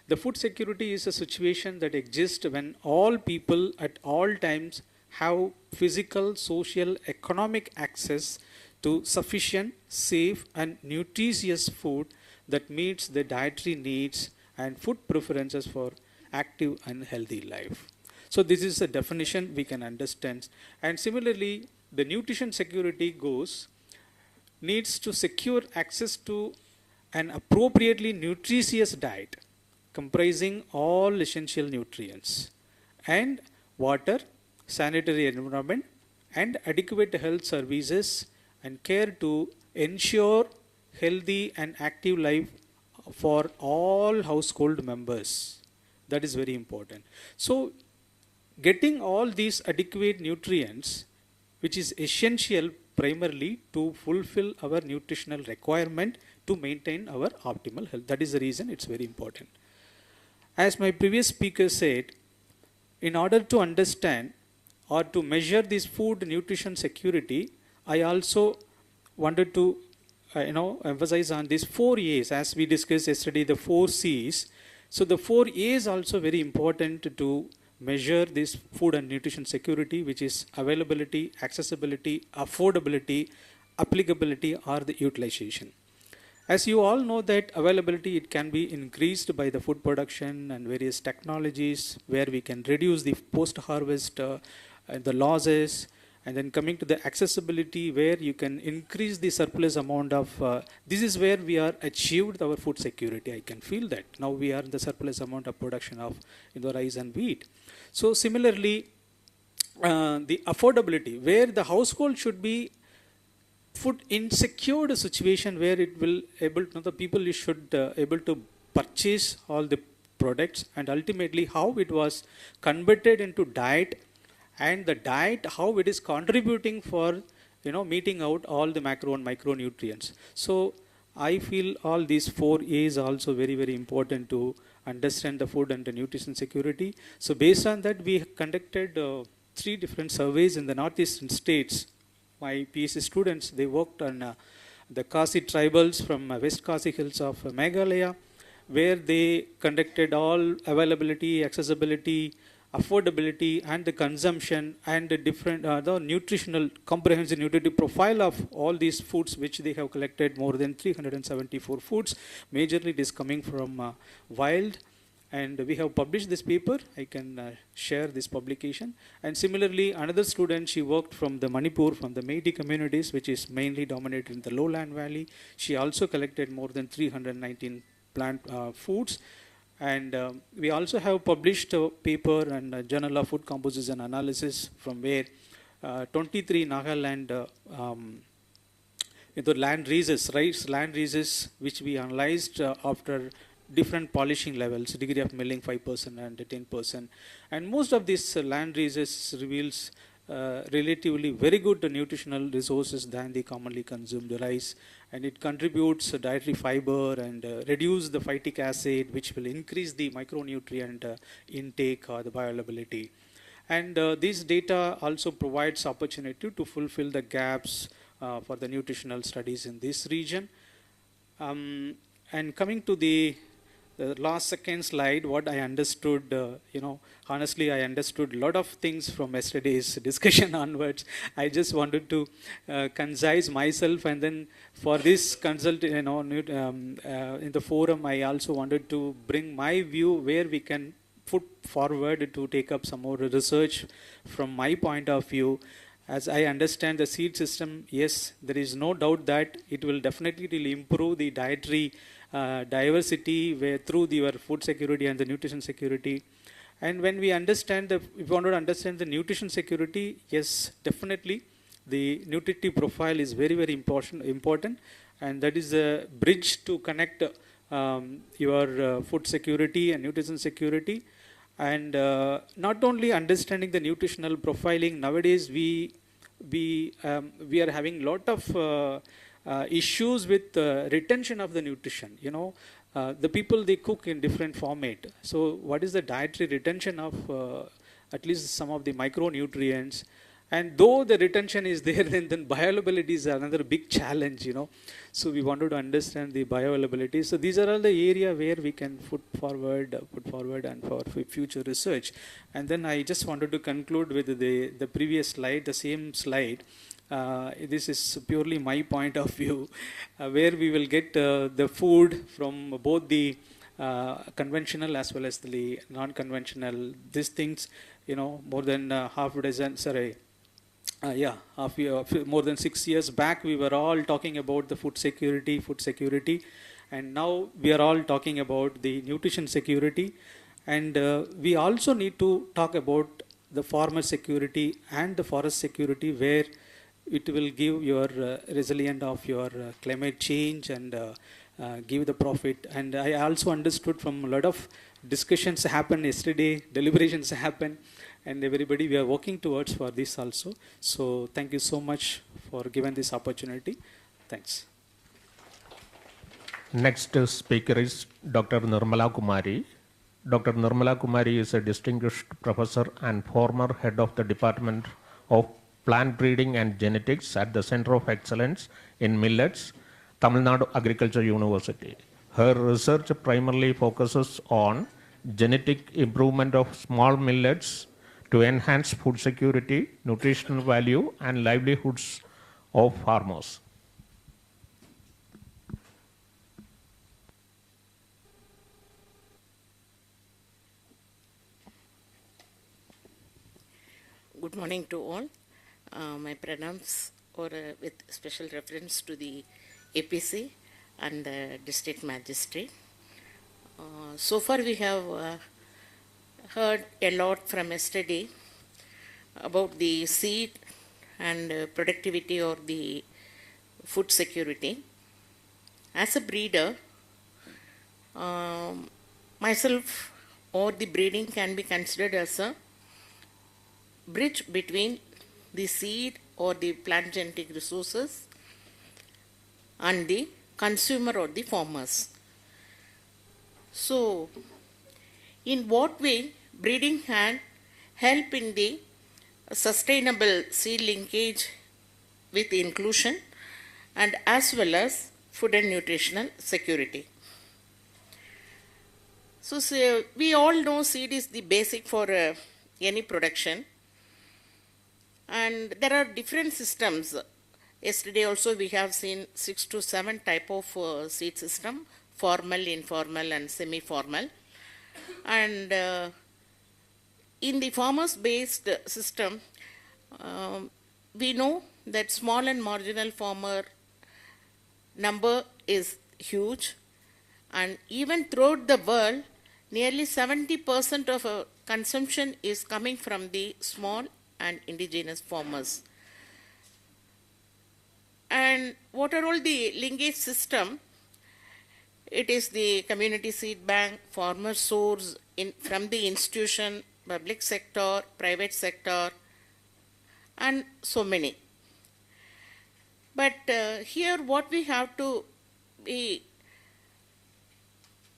The food security is a situation that exists when all people at all times have physical, social, economic access to sufficient, safe and nutritious food that meets the dietary needs and food preferences for active and healthy life. So this is a definition we can understand. And similarly, the nutrition security needs to secure access to an appropriately nutritious diet comprising all essential nutrients and water, sanitary environment and adequate health services and care to ensure healthy and active life for all household members. That is very important. So getting all these adequate nutrients, which is essential primarily to fulfill our nutritional requirement to maintain our optimal health. That is the reason it's very important. As my previous speaker said, in order to understand or to measure this food nutrition security, I also wanted to emphasize on these 4 A's, as we discussed yesterday, the 4 C's. So the 4 A's also very important to measure this food and nutrition security, which is availability, accessibility, affordability, applicability or the utilization. As you all know that availability, it can be increased by the food production and various technologies where we can reduce the post-harvest the losses, and then coming to the accessibility where you can increase the surplus amount of, this is where we are achieved our food security. I can feel that. Now we are in the surplus amount of production of rice and wheat. So similarly, the affordability where the household should be food insecure situation where it will able to, the people should able to purchase all the products, and ultimately how it was converted into diet, and the diet how it is contributing for meeting out all the macro and micronutrients. So I feel all these 4 A's also very, very important to understand the food and the nutrition security. So based on that, we conducted 3 different surveys in the northeastern states. My PhD students, they worked on the Khasi tribals from West Khasi Hills of Meghalaya, where they conducted all availability, accessibility, affordability, and the consumption, and the different the nutritional, comprehensive nutritive profile of all these foods, which they have collected more than 374 foods. Majorly it is coming from wild. And we have published this paper. I can share this publication. And similarly, another student, she worked from the Manipur, from the Meitei communities, which is mainly dominated in the lowland valley. She also collected more than 319 plant foods. And we also have published a paper and a Journal of Food Composition Analysis, from where 23 Nagaland land rhesus, rice land rhesus, which we analyzed after different polishing levels, degree of milling 5% and 10%. And most of these land rhesus reveals relatively very good nutritional resources than the commonly consumed rice. And it contributes dietary fiber and reduce the phytic acid, which will increase the micronutrient intake or the bioavailability. And this data also provides opportunity to fulfill the gaps for the nutritional studies in this region. And coming to the last second slide, what I understood, honestly, I understood a lot of things from yesterday's discussion onwards. I just wanted to concise myself, and then for this consult, in the forum, I also wanted to bring my view where we can put forward to take up some more research from my point of view. As I understand the seed system, yes, there is no doubt that it will definitely improve the dietary diversity where through your food security and the nutrition security. And when we understand if we want to understand the nutrition security, yes, definitely the nutritive profile is very, very important, and that is a bridge to connect your food security and nutrition security. And not only understanding the nutritional profiling, nowadays we are having a lot of issues with retention of the nutrition. The people, they cook in different format. So what is the dietary retention of at least some of the micronutrients? And though the retention is there, then bioavailability is another big challenge, So we wanted to understand the bioavailability. So these are all the area where we can put forward and for future research. And then I just wanted to conclude with the previous slide, the same slide. This is purely my point of view, where we will get the food from both the conventional as well as the non-conventional. These things, more than half a dozen, more than 6 years back, we were all talking about the food security, and now we are all talking about the nutrition security. And we also need to talk about the farmer security and the forest security, where it will give your resilient of your climate change and give the profit. And I also understood from a lot of discussions happened yesterday, deliberations happened, and everybody, we are working towards for this also. So thank you so much for giving this opportunity. Thanks. Next speaker is Dr. Nirmala Kumari. Dr. Nirmala Kumari is a distinguished professor and former head of the Department of Plant Breeding and Genetics at the Center of Excellence in Millets, Tamil Nadu Agriculture University. Her research primarily focuses on genetic improvement of small millets to enhance food security, nutritional value, and livelihoods of farmers. Good morning to all. My pranams or with special reference to the APC and the district magistrate. So far we have heard a lot from yesterday about the seed and productivity or the food security. As a breeder, myself or the breeding can be considered as a bridge between the seed or the plant genetic resources and the consumer or the farmers. So, in what way breeding can help in the sustainable seed linkage with inclusion and as well as food and nutritional security. So, we all know seed is the basic for any production. And there are different systems. Yesterday also we have seen 6 to 7 type of seed system, formal, informal and semi-formal. And in the farmers based system, we know that small and marginal farmer number is huge, and even throughout the world, nearly 70% of consumption is coming from the small and indigenous farmers. And what are all the linkage system? It is the community seed bank, farmer source from the institution, public sector, private sector, and so many. But here what we have to be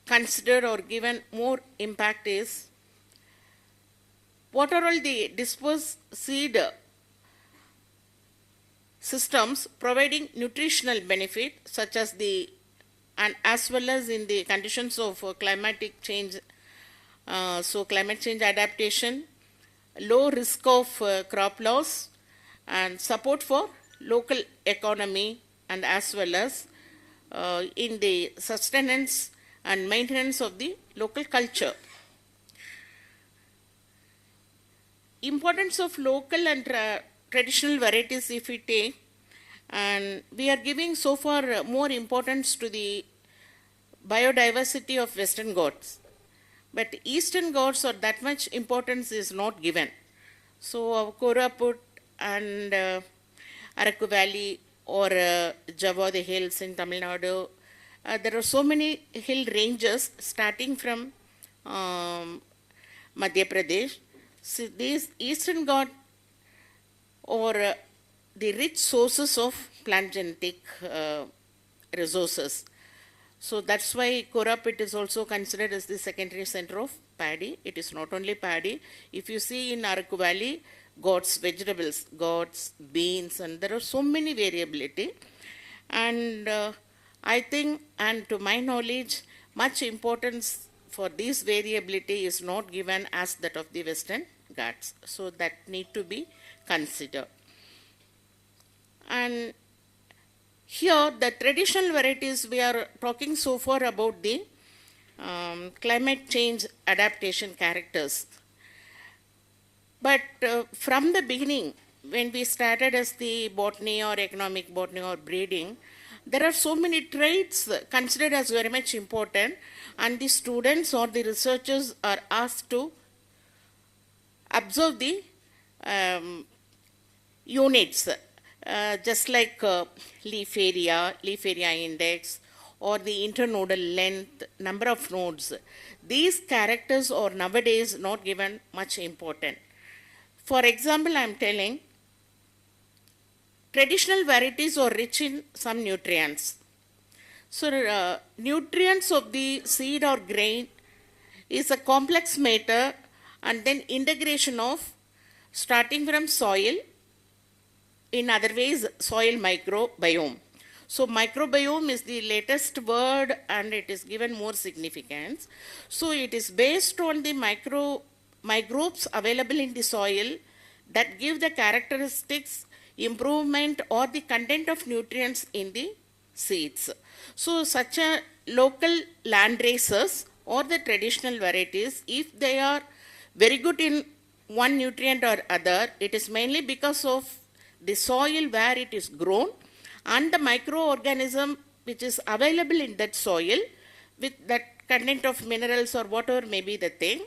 considered or given more impact is what are all the dispersed seed systems providing nutritional benefit such as the and as well as in the conditions of climatic change, so climate change adaptation, low risk of crop loss and support for local economy and as well as in the sustenance and maintenance of the local culture. Importance of local and traditional varieties if we take, and we are giving so far more importance to the biodiversity of Western Ghats, but Eastern Ghats or that much importance is not given. So Koraput and Araku Valley or Java the hills in Tamil Nadu, there are so many hill ranges starting from Madhya Pradesh. So these Eastern Ghats or the rich sources of plant genetic resources. So that's why Koraput is also considered as the secondary center of paddy. It is not only paddy. If you see in Araku Valley, Ghats, vegetables, Ghats, beans, and there are so many variability. And I think, and to my knowledge, much importance for this variability is not given as that of the Western Ghats. So that need to be considered. And here the traditional varieties we are talking so far about the climate change adaptation characters. But from the beginning, when we started as the botany or economic botany or breeding, there are so many traits considered as very much important, and the students or the researchers are asked to observe the units, just like leaf area index, or the internodal length, number of nodes. These characters are nowadays not given much important. For example, I am telling, traditional varieties are rich in some nutrients. So, nutrients of the seed or grain is a complex matter, and then integration of starting from soil, in other ways soil microbiome. So microbiome is the latest word and it is given more significance. So it is based on the microbes available in the soil that give the characteristics, improvement or the content of nutrients in the seeds. So such a local land races or the traditional varieties, if they are very good in one nutrient or other, it is mainly because of the soil where it is grown and the microorganism which is available in that soil with that content of minerals or whatever may be the thing.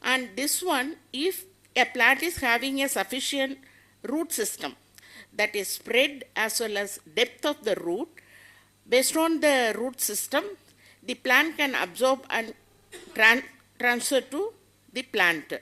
And this one, if a plant is having a sufficient root system, that is spread as well as depth of the root, based on the root system, the plant can absorb and transfer to the plant.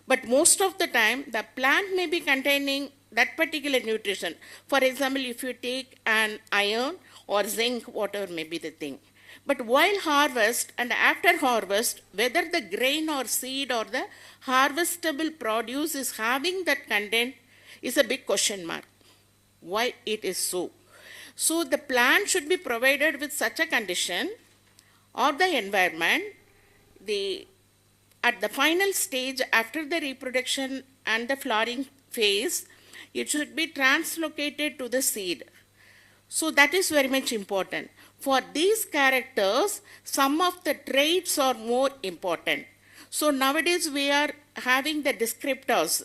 But most of the time, the plant may be containing that particular nutrition. For example, if you take an iron or zinc, whatever may be the thing. But while harvest and after harvest, whether the grain or seed or the harvestable produce is having that content is a big question mark. Why it is so? So the plant should be provided with such a condition or the environment, at the final stage after the reproduction and the flowering phase, it should be translocated to the seed. So that is very much important. For these characters, some of the traits are more important. So nowadays we are having the descriptors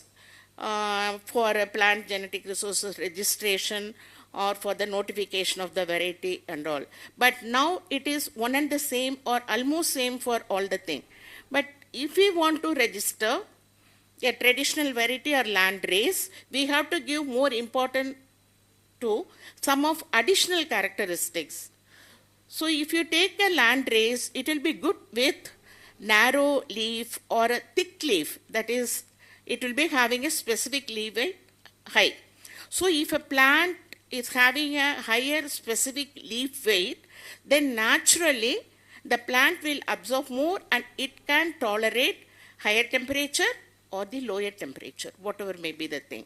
for a plant genetic resources registration or for the notification of the variety and all. But now it is one and the same or almost same for all the thing. But if we want to register a traditional variety or land race, we have to give more importance to some of additional characteristics. So if you take a land race, it will be good with narrow leaf or a thick leaf. That is, it will be having a specific leaf weight high. So if a plant is having a higher specific leaf weight, then naturally the plant will absorb more and it can tolerate higher temperature or the lower temperature, whatever may be the thing.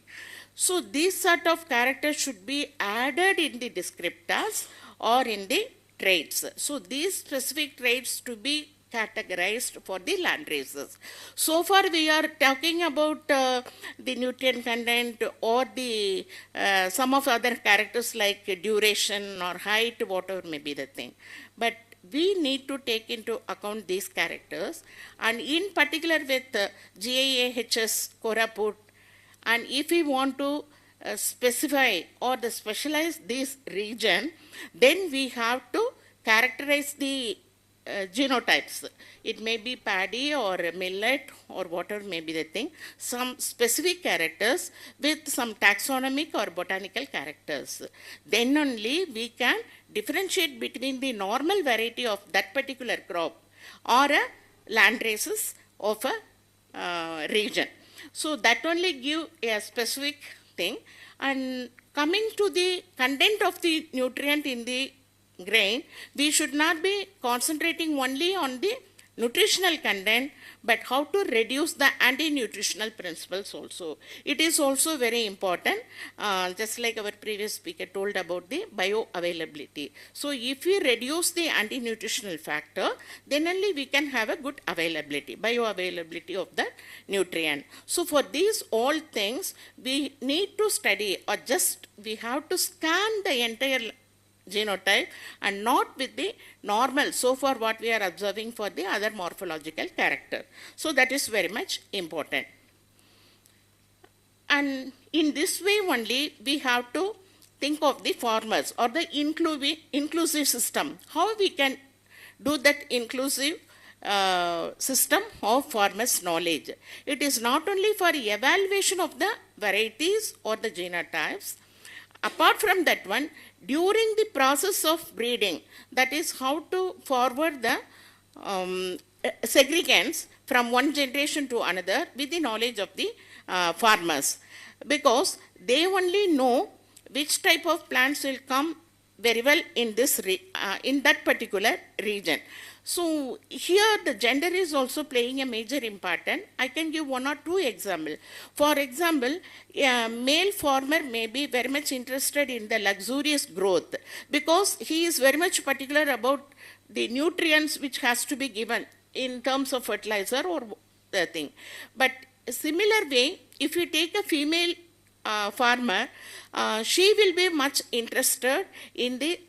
So these sort of characters should be added in the descriptors or in the traits. So these specific traits to be categorized for the land races. So far we are talking about the nutrient content or the some of other characters like duration or height, whatever may be the thing. But we need to take into account these characters, and in particular with GIAHS, Koraput, and if we want to specify or the specialize this region, then we have to characterize the genotypes. It may be paddy or millet or whatever may be the thing, some specific characters with some taxonomic or botanical characters. Then only we can differentiate between the normal variety of that particular crop or a land races of a region. So that only give a specific thing. And coming to the content of the nutrient in the grain, we should not be concentrating only on the nutritional content, but how to reduce the anti-nutritional principles also. It is also very important, just like our previous speaker told about the bioavailability. So if we reduce the anti-nutritional factor, then only we can have a good availability, bioavailability of the nutrient. So for these all things, we need to study, or just we have to scan the entire genotype and not with the normal, so far what we are observing for the other morphological character. So that is very much important. And in this way only we have to think of the farmers or the inclusive system. How we can do that inclusive system of farmers' knowledge. It is not only for evaluation of the varieties or the genotypes. Apart from that one, during the process of breeding, that is how to forward the segregants from one generation to another with the knowledge of the farmers, because they only know which type of plants will come very well in this in that particular region. So here the gender is also playing a major important. I can give one or two examples. For example, a male farmer may be very much interested in the luxurious growth because he is very much particular about the nutrients which has to be given in terms of fertilizer or the thing. But similar way, if you take a female farmer, she will be much interested in the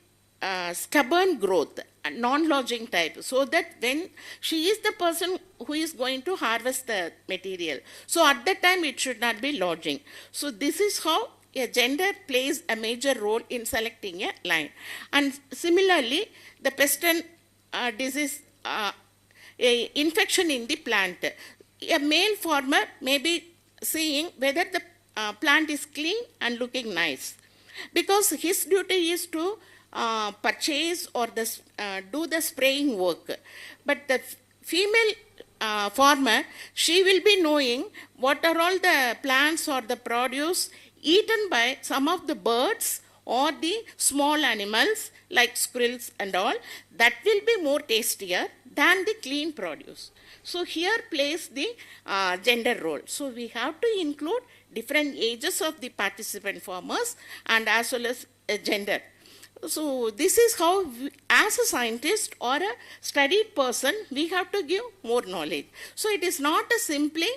stubborn growth non-lodging type, so that when she is the person who is going to harvest the material, so at that time it should not be lodging. So this is how a gender plays a major role in selecting a line. And similarly, the pest and disease a infection in the plant. A male farmer may be seeing whether the plant is clean and looking nice, because his duty is to purchase or do the spraying work. But the female farmer, she will be knowing what are all the plants or the produce eaten by some of the birds or the small animals like squirrels and all, that will be more tastier than the clean produce. So here plays the gender role. So we have to include different ages of the participant farmers and as well as gender. So this is how we, as a scientist or a studied person, we have to give more knowledge. So it is not a simply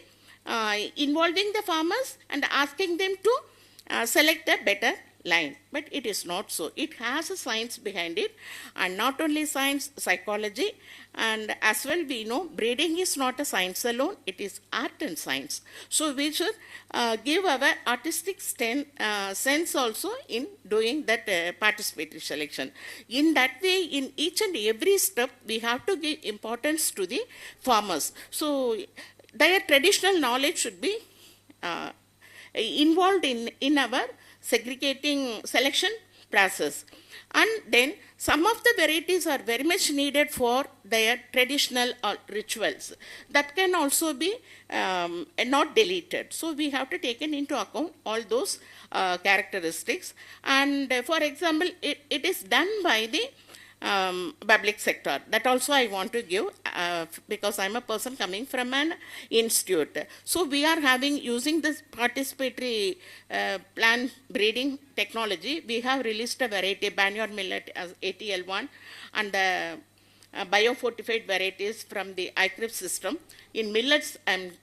involving the farmers and asking them to select a better line, but it is not so. It has a science behind it, and not only science, psychology, and as well we know breeding is not a science alone, it is art and science. So we should give our artistic sense also in doing that participatory selection. In that way, in each and every step, we have to give importance to the farmers. So their traditional knowledge should be involved in our segregating selection process. And then some of the varieties are very much needed for their traditional rituals. That can also be not deleted. So we have to take into account all those characteristics. And for example, it is done by the public sector. That also I want to give because I'm a person coming from an institute. So we are using this participatory plant breeding technology. We have released a variety, Banyan millet as ATL1 and the biofortified varieties from the ICRIP system. In millets, I'm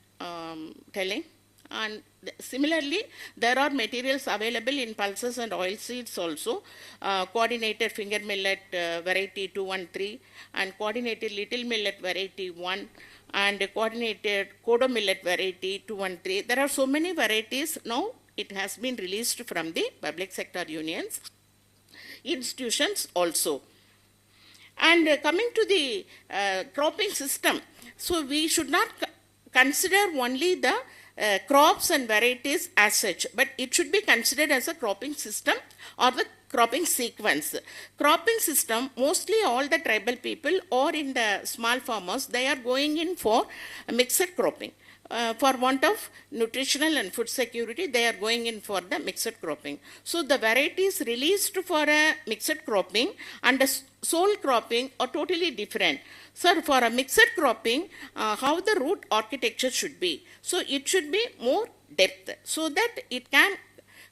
telling. And similarly, there are materials available in pulses and oil seeds also. Coordinated finger millet variety 213 and coordinated little millet variety 1 and coordinated kodo millet variety 213. There are so many varieties now. It has been released from the public sector unions, institutions also. And coming to the cropping system, so we should not consider only the crops and varieties as such, but it should be considered as a cropping system or the cropping sequence. Cropping system, mostly all the tribal people or in the small farmers, they are going in for mixed cropping. For want of nutritional and food security, they are going in for the mixed cropping. So the varieties released for a mixed cropping and a sole cropping are totally different. So for a mixed cropping, how the root architecture should be. So it should be more depth so that it can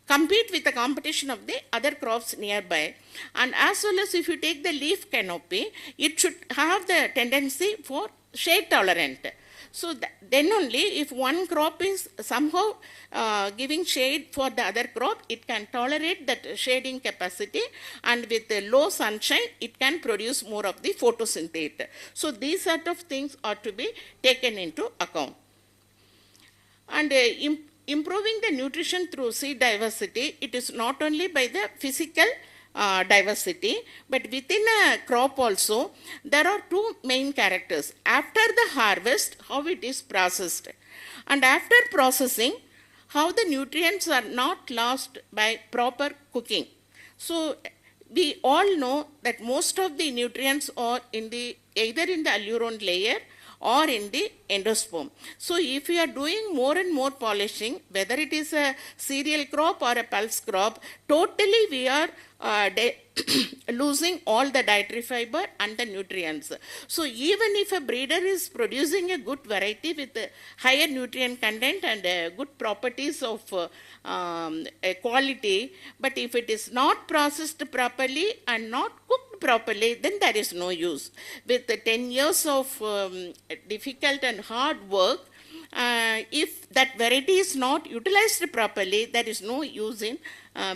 compete with the competition of the other crops nearby. And as well as if you take the leaf canopy, it should have the tendency for shade tolerant. So then only if one crop is somehow giving shade for the other crop, it can tolerate that shading capacity, and with the low sunshine, it can produce more of the photosynthate. So these sort of things are to be taken into account. And improving the nutrition through seed diversity, it is not only by the physical diversity, but within a crop also, there are two main characters. After the harvest, how it is processed. And after processing, how the nutrients are not lost by proper cooking. So we all know that most of the nutrients are either in the alluron layer or in the endosperm. So if we are doing more and more polishing, whether it is a cereal crop or a pulse crop, totally we are losing all the dietary fiber and the nutrients. So even if a breeder is producing a good variety with a higher nutrient content and good properties of quality, but if it is not processed properly and not cooked properly, then there is no use. With 10 years of difficult and hard work, if that variety is not utilized properly, there is no use in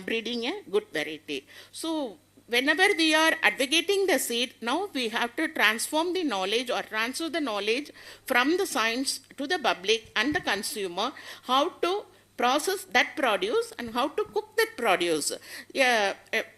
breeding a good variety. So whenever we are advocating the seed, now we have to transform the knowledge or transfer the knowledge from the science to the public and the consumer, how to process that produce and how to cook that produce.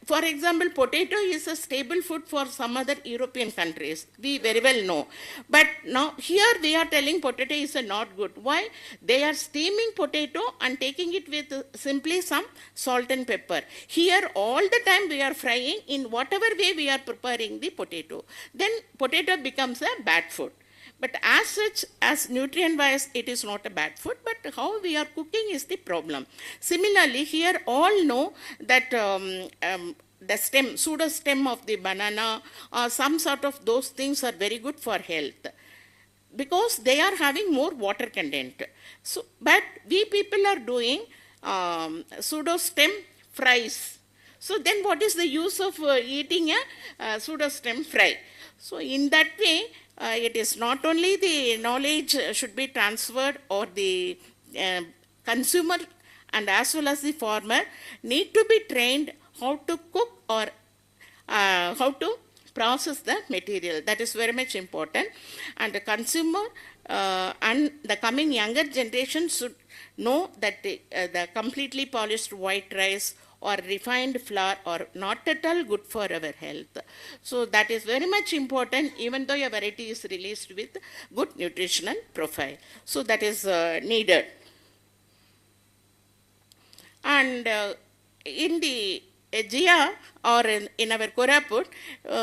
For example, potato is a staple food for some other European countries. We very well know. But now here we are telling potato is not good. Why? They are steaming potato and taking it with simply some salt and pepper. Here all the time we are frying in whatever way we are preparing the potato. Then potato becomes a bad food. But as such, as nutrient-wise, it is not a bad food, but how we are cooking is the problem. Similarly, here all know that the stem, pseudo stem of the banana or some sort of those things are very good for health because they are having more water content. So, but we people are doing pseudo stem fries. So then what is the use of eating a pseudo stem fry? So in that way, it is not only the knowledge should be transferred or the consumer and as well as the farmer need to be trained how to cook or how to process the material. That is very much important. And the consumer and the coming younger generation should know that the completely polished white rice or refined flour are not at all good for our health. So that is very much important even though a variety is released with good nutritional profile. So that is needed. And in the Jia or in our Koraput,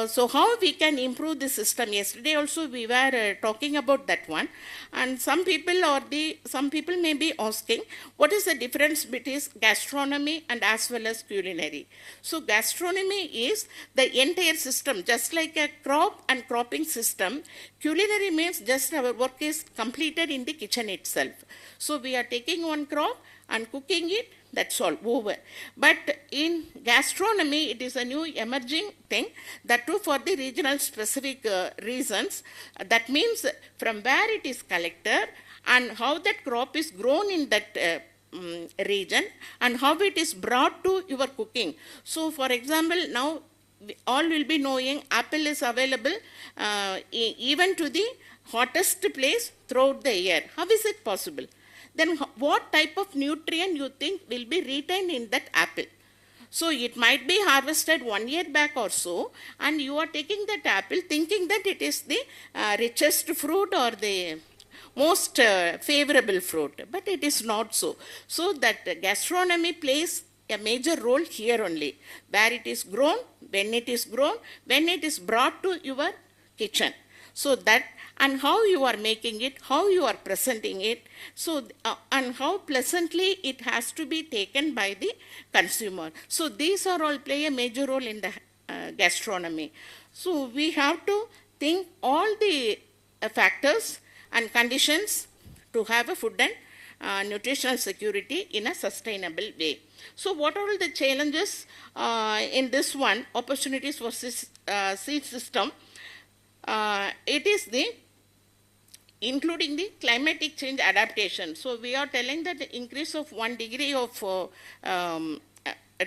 so how we can improve the system. Yesterday also we were talking about that one, and some people may be asking what is the difference between gastronomy and as well as culinary. So gastronomy is the entire system, just like a crop and cropping system. Culinary means just our work is completed in the kitchen itself. So we are taking one crop and cooking it, that's all, over. But in gastronomy, it is a new emerging thing, that too for the regional specific reasons. That means from where it is collected and how that crop is grown in that region and how it is brought to your cooking. So for example, now all will be knowing apple is available even to the hottest place throughout the year. How is it possible? Then what type of nutrient you think will be retained in that apple? So it might be harvested 1 year back or so, and you are taking that apple thinking that it is the richest fruit or the most favorable fruit, but it is not so. So that gastronomy plays a major role here only, where it is grown, when it is grown, when it is brought to your kitchen. So that, and how you are making it, how you are presenting it, so and how pleasantly it has to be taken by the consumer. So these are all play a major role in the gastronomy. So we have to think all the factors and conditions to have a food and nutritional security in a sustainable way. So what are all the challenges in this one, opportunities for seed system? It is the including the climatic change adaptation. So we are telling that the increase of 1 degree of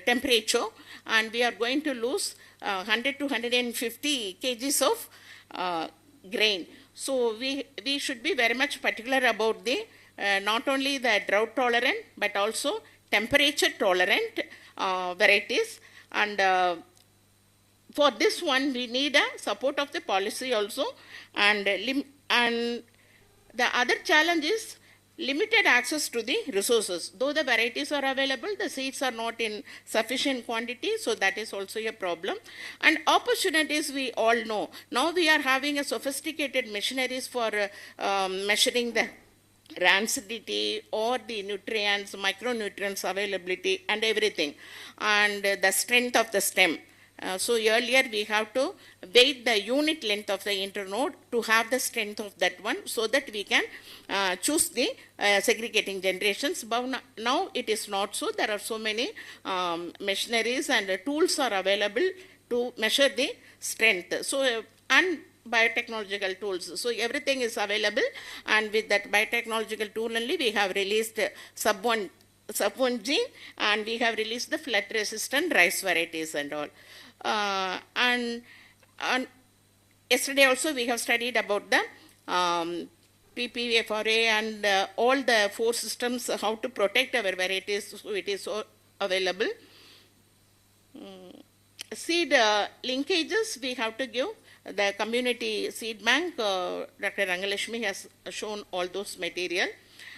temperature, and we are going to lose 100 to 150 kgs of grain. So we should be very much particular about the not only the drought tolerant but also temperature tolerant varieties, and for this one we need a support of the policy also, and the other challenge is limited access to the resources. Though the varieties are available, the seeds are not in sufficient quantity, so that is also a problem. And opportunities we all know. Now we are having a sophisticated machineries for measuring the rancidity or the nutrients, micronutrients availability and everything, and the strength of the stem. So earlier we have to weight the unit length of the internode to have the strength of that one, so that we can choose the segregating generations. But now it is not so. There are so many machineries and tools are available to measure the strength. So and biotechnological tools. So everything is available, and with that biotechnological tool only we have released sub-1 gene, and we have released the flood resistant rice varieties and all. And yesterday also we have studied about the PPFRA and all the 4 systems, how to protect our varieties so it is so available. Seed linkages we have to give. The community seed bank, Dr. Rangalashmi has shown all those material.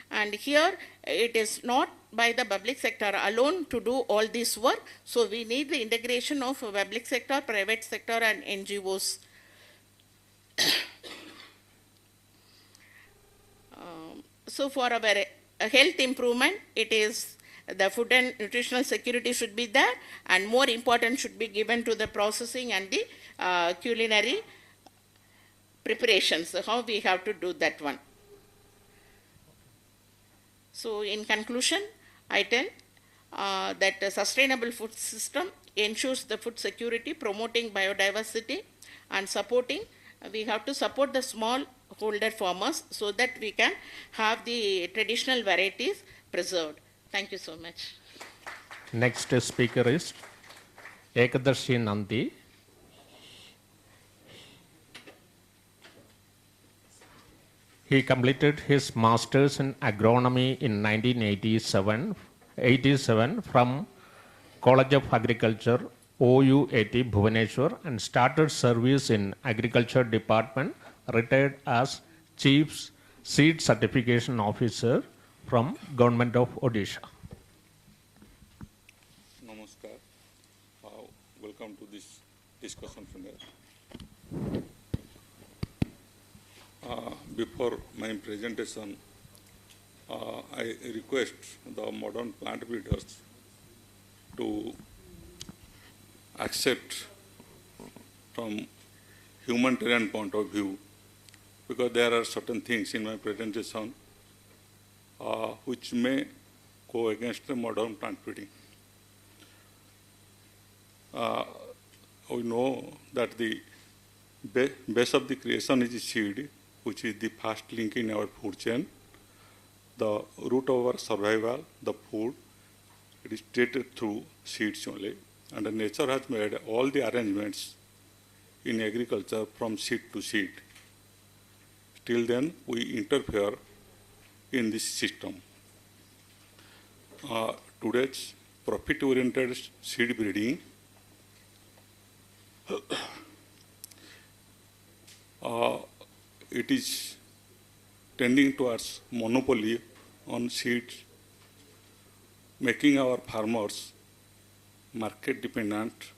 And here it is not by the public sector alone to do all this work. So we need the integration of public sector, private sector and NGOs. So for our health improvement, it is the food and nutritional security should be there, and more important should be given to the processing and the culinary preparations, how we have to do that one. So in conclusion, I tell that a sustainable food system ensures the food security, promoting biodiversity and supporting. We have to support the small holder farmers so that we can have the traditional varieties preserved. Thank you so much. Next speaker is Ekadarshi Nandi. He completed his master's in agronomy in 1987 from College of Agriculture, OUAT, Bhubaneswar, and started service in Agriculture Department, retired as Chief Seed Certification Officer from Government of Odisha. Namaskar. Welcome to this discussion from there. Before my presentation, I request the modern plant breeders to accept from humanitarian point of view, because there are certain things in my presentation which may go against the modern plant breeding. We know that the base of the creation is seed, which is the first link in our food chain. The root of our survival, the food, it is treated through seeds only. And the nature has made all the arrangements in agriculture from seed to seed. Till then, we interfere in this system. Today's profit-oriented seed breeding it is tending towards monopoly on seeds, making our farmers market dependent,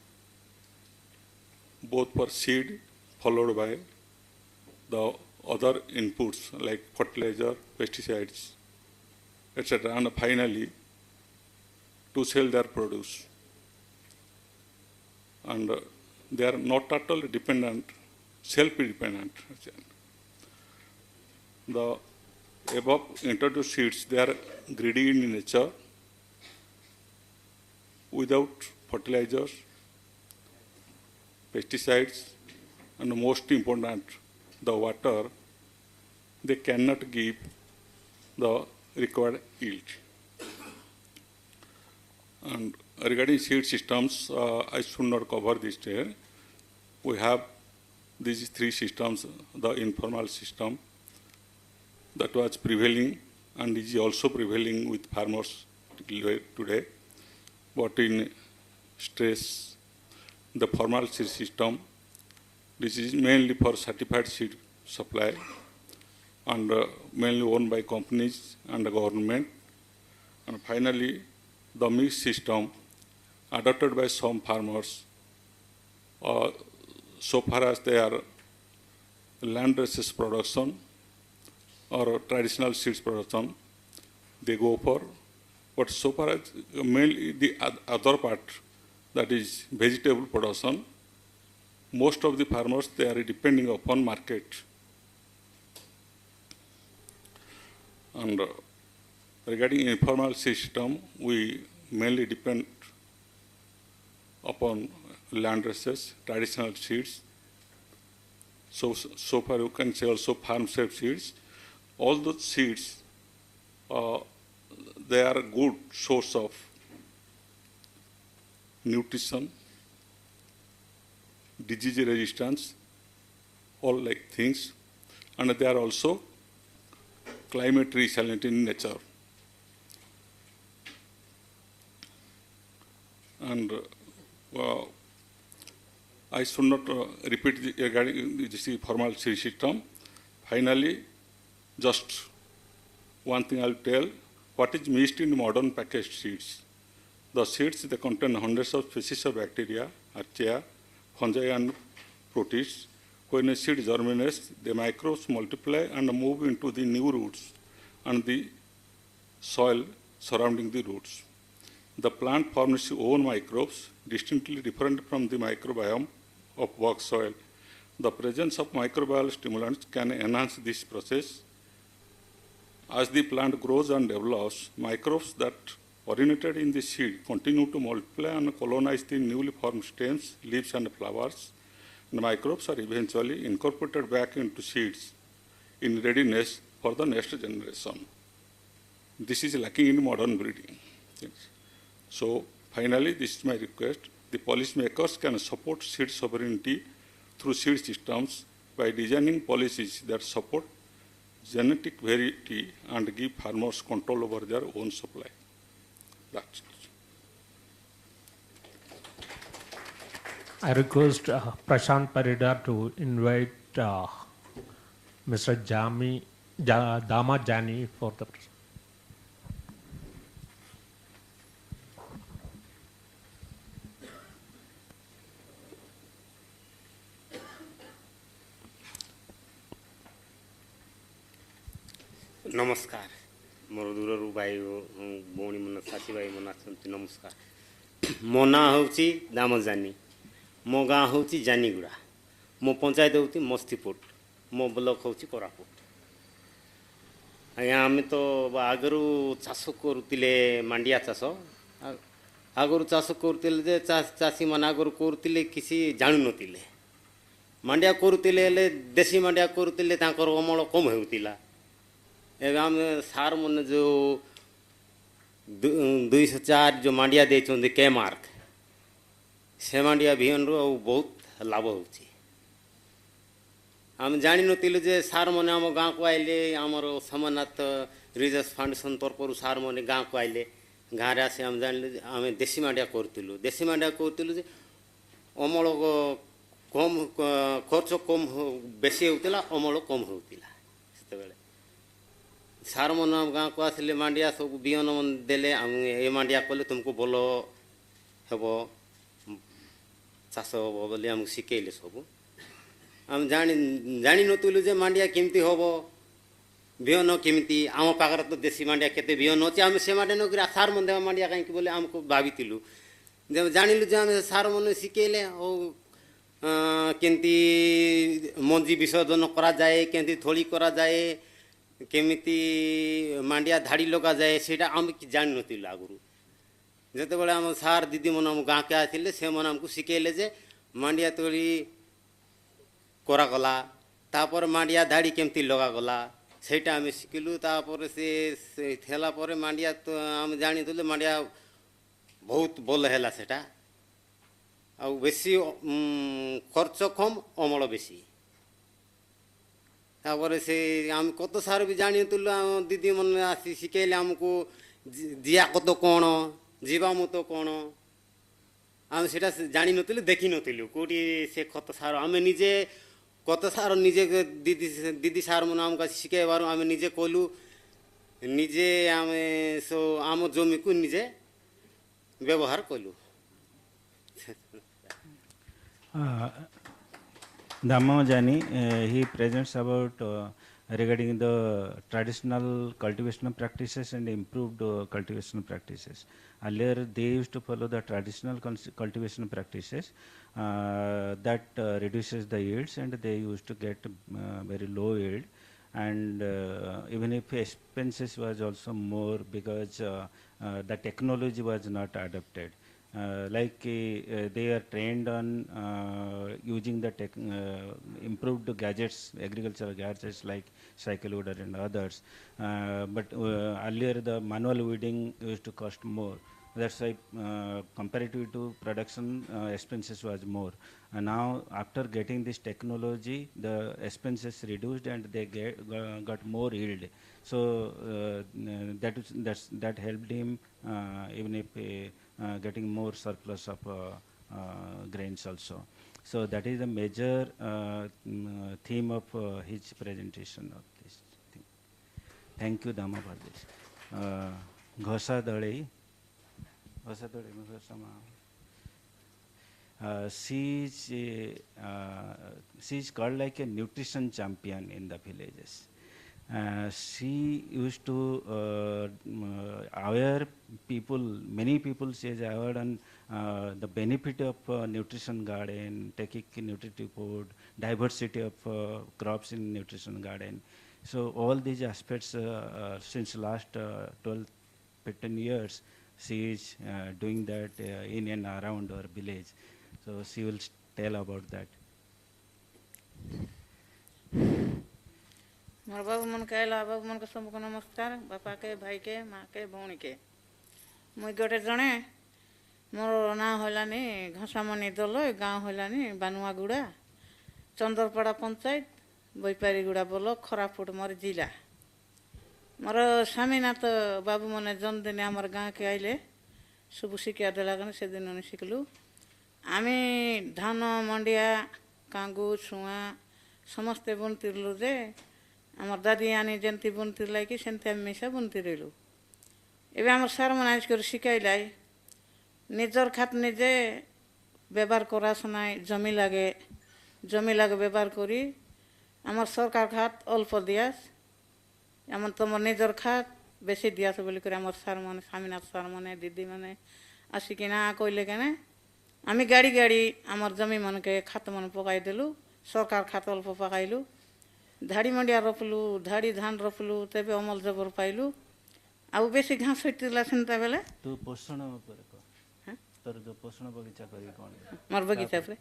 both for seed followed by the other inputs like fertilizer, pesticides, etc., and finally to sell their produce. And they are not at all dependent, self-dependent. The above introduced seeds, they are greedy in nature. Without fertilizers, pesticides, and most important, the water, they cannot give the required yield. And regarding seed systems, I should not cover this here. We have these 3 systems: the informal system that was prevailing and is also prevailing with farmers today. But in stress, the formal seed system, this is mainly for certified seed supply and mainly owned by companies and the government. And finally, the mixed system adopted by some farmers, so far as they are land races production or traditional seeds production, they go for. But so far as mainly the other part, that is vegetable production, most of the farmers, they are depending upon market. And regarding informal system, we mainly depend upon land races, traditional seeds. So far you can say also farm-safe seeds. All those seeds, they are a good source of nutrition disease resistance, all like things, and they are also climate resilient in nature. And I should not repeat regarding this formal seed system. Finally, just one thing I'll tell, what is missed in modern packaged seeds? The seeds, they contain hundreds of species of bacteria, archaea, fungi and protists. When a seed germinates, the microbes multiply and move into the new roots and the soil surrounding the roots. The plant forms its own microbes, distinctly different from the microbiome of work soil. The presence of microbial stimulants can enhance this process. As the plant grows and develops, microbes that originated in the seed continue to multiply and colonize the newly formed stems, leaves, and flowers. The microbes are eventually incorporated back into seeds in readiness for the next generation. This is lacking in modern breeding. Yes. So finally, this is my request. The policymakers can support seed sovereignty through seed systems by designing policies that support genetic variety and give farmers control over their own supply. That's it. I request Prashant Paridar to invite Mr. Dama Jani for the presentation. नमस्कार मोर दूर भाई भौणी मन साथी भाई मन आसती नमस्कार मो ना हूँ दामजानी मो गाँ हूँ जानीगुड़ा मो पंचायत हूँ मस्तीपुट मो ब्लॉक हूँ कोरापुट आज्ञा आम तो आगु चाष करुले मांडिया चाष आगु चाष करुले चाषी मैंने आगु करुले किसी जाणु नथिले मांडिया करुले देशी मांडिया करुले अमल कम होता एवं आम सार मन जो 204 जो मांडिया देते के मार्क से मांडिया बिहन रु बहुत लाभ हो आम जानी नु जे सार मैंने आम गाँव को आइले आमर स्वामीनाथ रिजर्व फाउंडेशन तरफ सार मैंने गाँव को आइले गाँव आसी आम जान आम देशी मांडिया करूँ देशी मांडिया करूँ जे अमल कम खर्च कम बेसी होता अमल कम होता से सार मन गाँव को आसिले मांडिया सब बिहन मन देले आम ए मांडिया कले तुमको भल हेब चाष हम बोली आमको शिखेले सब आम जानी नुलु जे मांडिया केमती हम बिहन केमती आम पाखर तो देशी मांडिया केते बिहन अच्छे आम से मांडिया नक सार मन देवा मांडिया कहीं बोले आमको भाविलु जब जानिलु जे आम सार मन शिखेले और केमती मंजी विसर्जन करा जाए केमती थोड़ी करा जाए केमिति मांडिया धाड़ी लगा जाए सेटा आम कि जान नथिलु आगुरु जते बेले आम सार दीदी मन आम गाँव के आथिले से मन आमको शिखेले जे मांडिया तोड़ी करा गला तापर मांडिया धाड़ी केमती लगा गला सेटा आम शिखिलु तापर से थेला पर मांडिया तो आम जानी तुले मांडिया बहुत भल हैला सेटा आ बेसी खर्च कम अमल बेसी तापर से आम कत सार भी जानी तुलु दीदी मन आसी शिखेले आमको जिया कत कौन जीवामृत कौन आम से जानी नुलु देखी नुलु कौटी से खत सार आम निजे कत सार निजे दीदी दीदी सार मन आमको शिखेबार आम निजे कलु निजे आम सो आम जमी को निजे व्यवहार कलु Damajani, he presents about regarding the traditional cultivation practices and improved cultivation practices. Earlier, they used to follow the traditional cultivation practices that reduces the yields, and they used to get very low yield. And even if expenses was also more because the technology was not adapted. They are trained on using the improved gadgets, agricultural gadgets like cycle weeder and others. But earlier the manual weeding used to cost more. That's why comparative to production expenses was more. Now after getting this technology, the expenses reduced and they got more yield. So that helped him even if getting more surplus of grains also. So that is the major theme of his presentation of this thing. Thank you, Dama, for this. Ghosa Dali. She is called like a nutrition champion in the villages. She used to aware people, many people she has aware on the benefit of nutrition garden, taking nutritive food, diversity of crops in nutrition garden. So all these aspects since last 12, 15 years, she is doing that in and around our village. So she will tell about that. मोर बाबू मन के आइला बाबू मन के सबको नमस्कार बापा के भाई के माँ के भौणी के मुई गोटे जने मोर ना होलानी घसामनी दल गाँव होलानी बानुआगुड़ा चंदरपड़ा पंचायत बैपारीगुड़ा ब्लॉक खरापुट मोर जिला मोर स्वामीनाथ बाबू मने जन्मदिन आमर गाँ के आइले सब शिक्षा देला से दिन शिखलु आमी धान मंडिया कांगू छुआ समस्ते बुनतिरलु जे आमर दादी आनी जंती बुनतिरलाई कि सेंते आमी मिसा बुनतिरलु एबे आमर सार मन आज कर शिखाइलाई निजर खात निजे व्यवहार करा सुनाई जमी लागे व्यवहार करी आमर सरकार खात अल्प दियास आमर तमर निजर खात बेसी दियास बोली करे आमर सार मन स्वामीनाथ सार मने दीदी मने आसिकिना कइले केने आमी गाड़ी गाड़ी आमर जमी मन के खात मन पकाई देलु सरकार खात अल्प पकाइलु धाड़ी मंडिया रोपलु धाड़ी धान रोपलु तेबे अमल जबर पाइलु आउ बेसी घास होइतिला सेंता बेले तू पोषण पर को तोर जो पोषण बगीचा करी कोन मोर बगीचा पे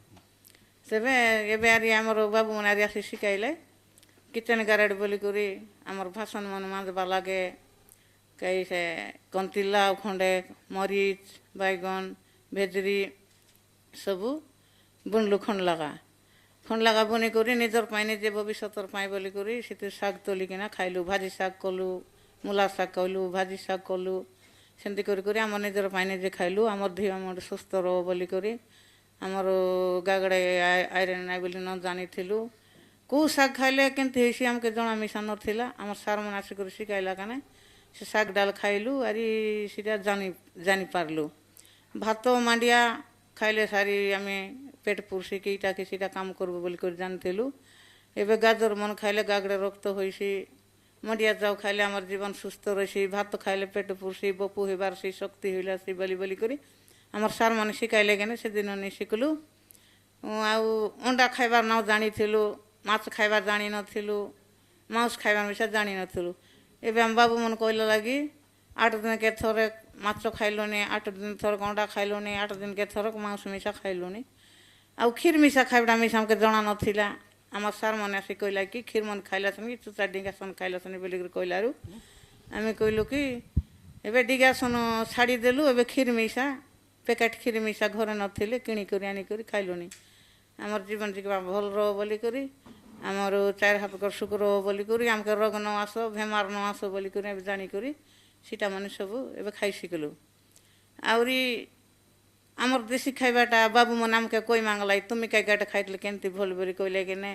तेबे एबे आरी आमर बाबू मन आरी आसी शिखाइले किचन गार्ड बोली करी आमर भाषण मन मांजबा लागे कैसे कंतिला खंडे मरीच बैगन भेजरी सबू बुनलु खंड लगा बुनी करी निजर पाई निजे भविष्यतर पाई बोली करी सीते शाग तोलिकिना खाइलु भाजी शाग कलु मूला शाग कलु भाजी शाग कलु सेमती करी करी आम निजर पाई निजे खाइलु आमर देह आमर सुस्थ रहो बोली करी आमर गागड़े आयरन नाइ बोली न जानिथिलु को शाग खाइले केनती होइसी हमके जणा मिसा नथिला आमर सार मन आसी करी शिखाइला काने से शाग डाल खाइलु आरी सीधा जानी पारलु भात मांडिया खाइले सारी आमे पेट पुरसी कि इटा कि सीधा काम करबो बोली कर जानथिलु एबे गाजर मन खाइले गागड़े रक्त होइसी मंडिया जाऊ खाइले हमर जीवन सुस्थ रहिसी भात खाइले पेट पुरसी बपु हेबार सी शक्ति होइला सी बोली करी हमर सार मन शिखाइले गने से दिन नि शिखलु आउ अंडा खाइबार नाउ जानिथिलु माछ खाइबार जानि नथिलु मांस खाइबार मिसा जानि नथिलु एबे हम बाबू मन कहला लागी 8 दिन के थोरे माछ खाइलोनी 8 दिन थोरे अंडा खाइलोनी 8 दिन के थोरे मांस मिसा खाइलोनी आउ खीर मिसा खाइबा मिसा हमके जणा नथिला हमर सार मन आसी कहला कि खीर मन खाइला सन कि चुचा डिगासन खाइला सन बोली कर कहलारु आमे कहलु कि एबे डिगासन छाड़ी देलु एबे खीर मिसा पैकेट खीर मिसा घर नथिले किणी करी आनी करी खाइलोनी हमर जीवन जीवा भल रहो बोली करी हमर 4 हाथ कर शुक्र बोली करी हमके रोग न आसो बेमार न आसो बोली करी एबे जानी करी सीटा मन सब एबे खाइ सिकलु आउरी आमर देशी खाइबाटा बाबू मन हमके कोई मांगलाई तुमी काई गाटा खाइतले केनती भल बोली कहले कि ने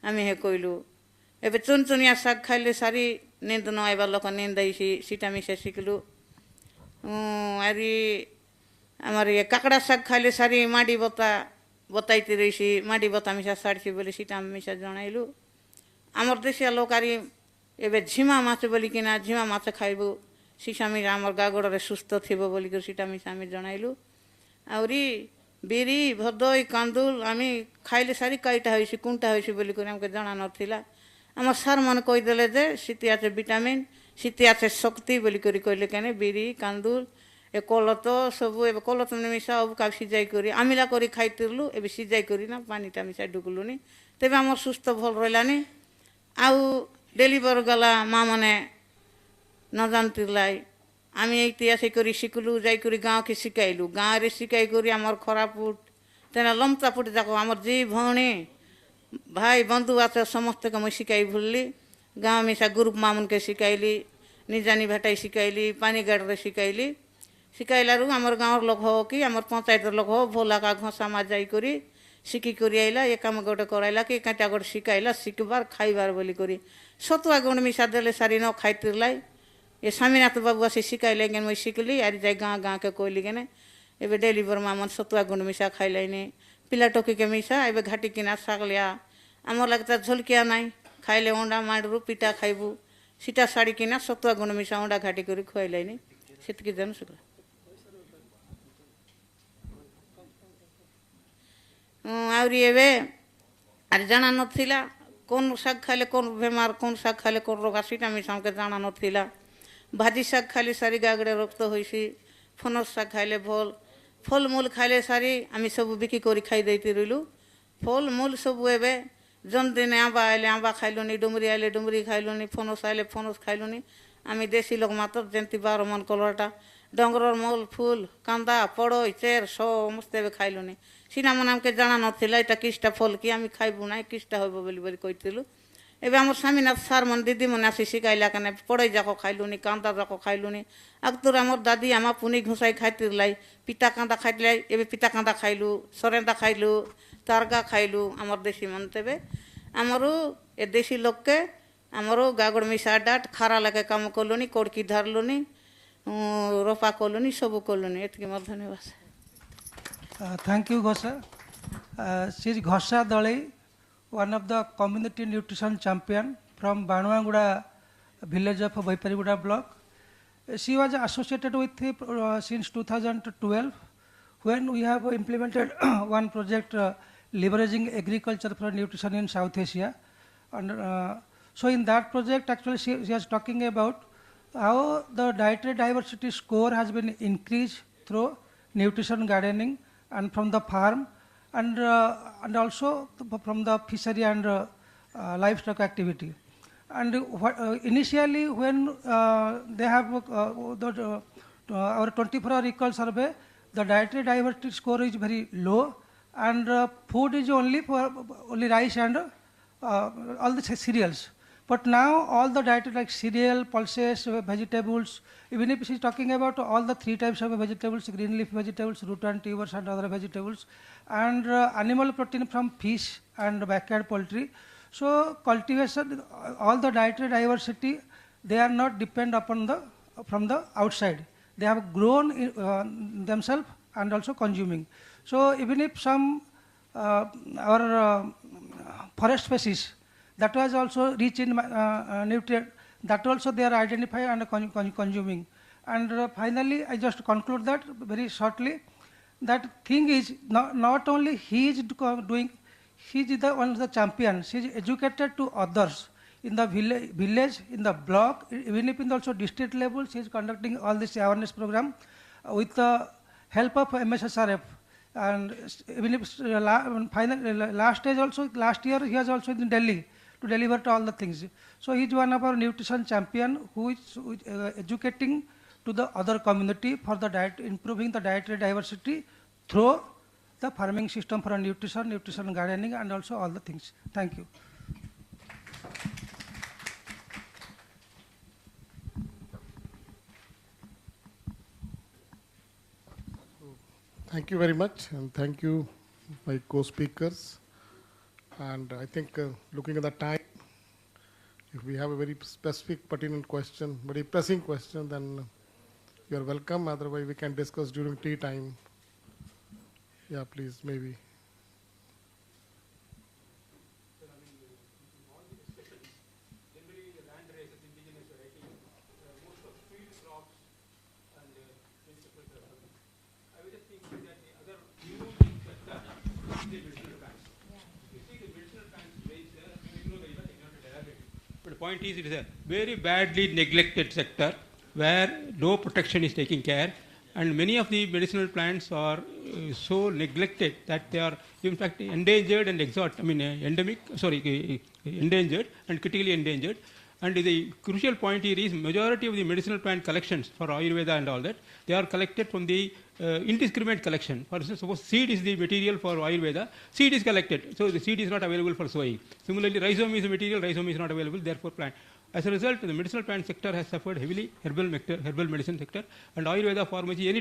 आमी हे कहलु एबे चुनचुनिया शाग खाइले सारी नींद न आइबा लोक नींद आइसी सीटा मिसा सिकलु आरी आमर ये काकड़ा शाग खाइले सारी माडी बताइती रहिसी माडी बता मिसा साडसी बोली सीटा मिसा जणाइलु आमर देशिया लोक आरी एबे झिमा माछ बोली किना झिमा माछ खाइबु सीसा मिसा आमर गागड़रे सुस्थ थिबो बोली कर सीटा मिसा आमी जणाइलु आउरी बिरी भदई कांदुल आमी खाइले सारी काइटा होइसी कुंटा होइसी बोली कर हमके जणा नथिला आमर सार मन कहि देले जे सीते आछे विटामिन सीते आछे शक्ति बोली करी कहले केने बिरी कांदुल ए कलत सबु एबे कलत मिसा अब का सिजाई करी आमिला करी खाइतिरलु एबे सिजाई करी ना पानीटा मिसा डुकलुनी तेबे आमर सुस्थ भल रहलानी आउ डेलिभर गला मा मने न जानतिरलाई आमी इतिहास करी शिखलु जाई करी गाँव के शिखाइलु गाँव रे शिखाई करी आमर खरापुट तेना लमचा फुट जाको आमर जी भौणी भाई बंधु आते समस्त को मुझे शिकाई भूलली गाँव में सा ग्रुप मामून के शिकाइली निजानी भेटाई शिकाइली पानी गाड़ शिकाइली शिकाइलारू आमर गाँव लोग हो कि आमर पंचायत लोग हो भोला का घोसा मा जाई करी शिकी करी आइला ये काम गोटे कराइला कि काटा गोटे शिकाइला शिकबार खाइबार बोली करी सतुआ गुण मिसा देले सारी न खाइतिरलाई ये स्वामीनाथ बाबू आसी शिकाइले गेन मुझे शिकली यार जाए गाँ गाँ के कोइली गेने एबे डेलीवर मामन सतुआ गुण मिसा खाइलाइने पिला टोकी के मिसा एबे घाटी किना साग लिया आमर लगता झोलकिया नाई खाइले अंडा मांडरू पिटा खाइबू सीटा साड़ी किना सतुआ गुण मिसा अंडा घाटी करी खुआइलाइने सेतकी जन सुकला आउरी एबे आर जाना नथिला कोन शाग खाइले कोन बेमार कोन शाग खाइले कोन रोग सीटा मिसा हमके जाना नथिला भाजी शाग खाइले सारी गागड़े रोग तो होइसी फनस शाग खाइले भल फल मूल खाइले सारी आमी सब बिक्री करी खाई देती रहिलु फल मूल सब एबे जन दिन आंबा आइले आंबा खाइलुनी डुमरी आइले डुमरी खाइलुनी फनस आइले फनस खाइलुनी आमी देशी लोग मात्र जेंती 12 मन कलरटा डंगरर मूल फूल कांदा पड़ोई चेर समस्त एबे खाइलुनी सीना मन हमके जाना नथिला एटा किस्टा फल कि आमी खाइबु ना किस्टा होइबो बोली बोली कइतिलु एबे हमर स्वामीनाथ सार मन दीदी मन आसी शिकाइला कने पड़ोई जाको खाइलुनी कांदा जाको खाइलुनी अक्तुर हमर दादी आमा पुनी घुसाई खाइतिरलाई पिता कांदा खाइतिलाई एबे पिता कांदा खाइलु सरेंदा खाइलु तारगा खाइलु हमर देशी मन तेबे हमरो ए देशी लोग के हमरो गागड़ मिसा डाट खारा लगे काम करलुनी कोड़की धरलुनी रोपा करलुनी सब करलुनी एतकी मत धन्यवाद Thank you, Ghosa. She is Ghosha Dali, one of the community nutrition champion from Banuanguda village of Jeypore block. She was associated with since 2012 when we have implemented one project leveraging agriculture for nutrition in South Asia. And so in that project actually she was talking about how the dietary diversity score has been increased through nutrition gardening and from the farm and also from the fishery and livestock activity. And initially when they have our 24-hour recall survey, the dietary diversity score is very low and food is only for only rice and all the cereals. But now all the dietary like cereal, pulses, vegetables, even if she's talking about all the 3 types of vegetables, green leaf vegetables, root and tubers and other vegetables, and animal protein from fish and backyard poultry. So cultivation, all the dietary diversity, they are not depend upon from the outside. They have grown themselves and also consuming. So even if some our forest species, that was also rich in nutrient, that also they are identifying and consuming. And finally, I just conclude that very shortly, that thing is not only he is doing, he is one of the champions, he is educated to others in the village, in the block, even if in also district level, he is conducting all this awareness program with the help of MSSRF. And even if finally, last year he was also in Delhi to deliver to all the things. So he is one of our nutrition champion who is educating to the other community for the diet, improving the dietary diversity through the farming system for nutrition gardening and also all the things. Thank you. Thank you very much, and thank you, my co-speakers. And I think looking at the time, if we have a very specific, pertinent question, very pressing question, then you are welcome. Otherwise, we can discuss during tea time. Yeah, please, maybe. But the point is, it is a very badly neglected sector where no protection is taking care, and many of the medicinal plants are so neglected that they are in fact endangered and endangered and critically endangered. And the crucial point here is majority of the medicinal plant collections for Ayurveda and all that, they are collected from the indiscriminate collection. For instance, suppose seed is the material for Ayurveda, seed is collected, so the seed is not available for sowing. Similarly, rhizome is the material, rhizome is not available, therefore plant. As a result, the medicinal plant sector has suffered heavily, herbal medicine sector, and Ayurveda, pharmacy,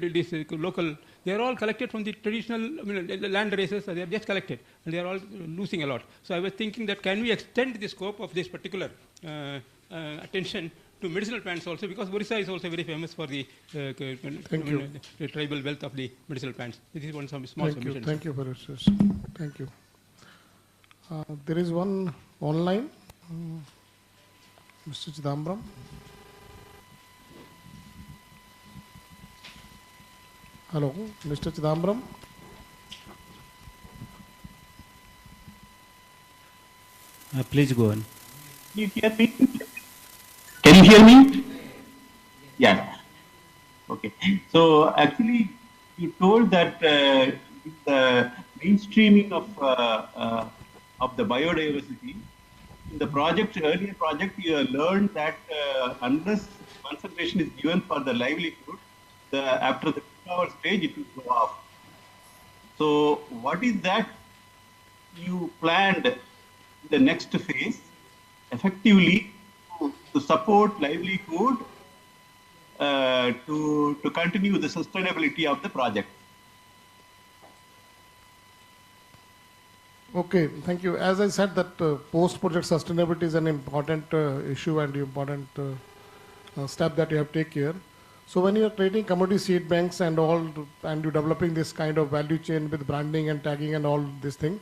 this local, they are all collected from the traditional land races, they are just collected, and they are all losing a lot. So I was thinking that can we extend the scope of this particular attention to medicinal plants also, because Odisha is also very famous for the tribal wealth of the medicinal plants. This is one small submission. Thank you for your suggestion. Thank you. There is one online. Mr. Chidambaram. Hello, Mr. Chidambaram. Please go on. Can you hear me? Can you hear me? Yeah. Okay. So actually, you told that the mainstreaming of the biodiversity. In the project, earlier project, you learned that unless concentration is given for the livelihood, after the 2-hour stage, it will go off. So what is that you planned in the next phase effectively to support livelihood, to continue the sustainability of the project? Okay, thank you. As I said, that post-project sustainability is an important issue and important step that you have to take here. So when you are creating community seed banks and all, and you're developing this kind of value chain with branding and tagging and all this thing,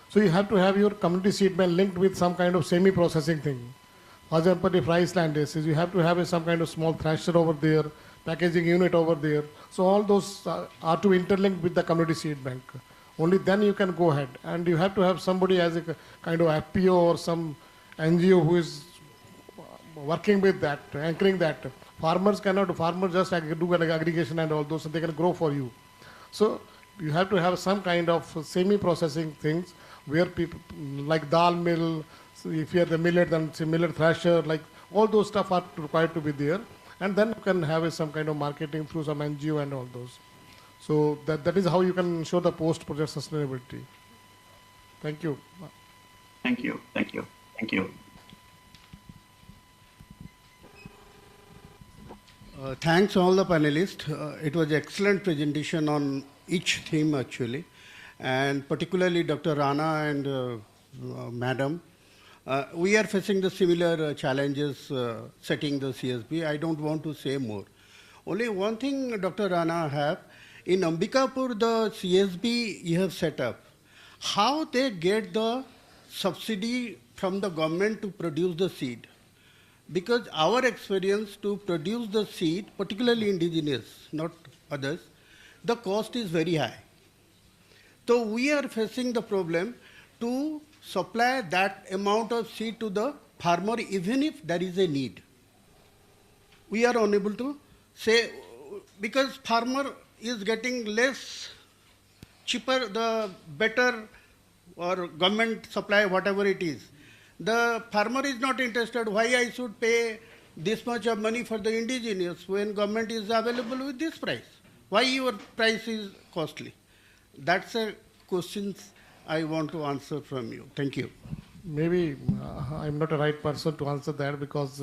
so you have to have your community seed bank linked with some kind of semi-processing thing. For example, if rice land is, you have to have some kind of small thresher over there, packaging unit over there. So all those are to interlink with the community seed bank. Only then you can go ahead, and you have to have somebody as a kind of FPO or some NGO who is working with that, anchoring that. Farmers just do an aggregation and all those, and they can grow for you. So you have to have some kind of semi-processing things where people, like dal mill, so if you have the millet, then say millet thresher, like all those stuff are required to be there. And then you can have some kind of marketing through some NGO and all those. So that is how you can ensure the post-project sustainability. Thank you. Thank you. Thank you. Thank you. Thanks all the panelists. It was excellent presentation on each theme actually, and particularly Dr. Rana and Madam. We are facing the similar challenges setting the CSB. I don't want to say more. Only one thing, Dr. Rana, have in Ambikapur, the CSB you have set up, how they get the subsidy from the government to produce the seed? Because our experience to produce the seed, particularly indigenous, not others, the cost is very high. So we are facing the problem to supply that amount of seed to the farmer even if there is a need. We are unable to say, because farmer is getting less cheaper, the better or government supply, whatever it is. The farmer is not interested, why I should pay this much of money for the indigenous when government is available with this price? Why your price is costly? That's a question I want to answer from you. Thank you. Maybe I'm not the right person to answer that because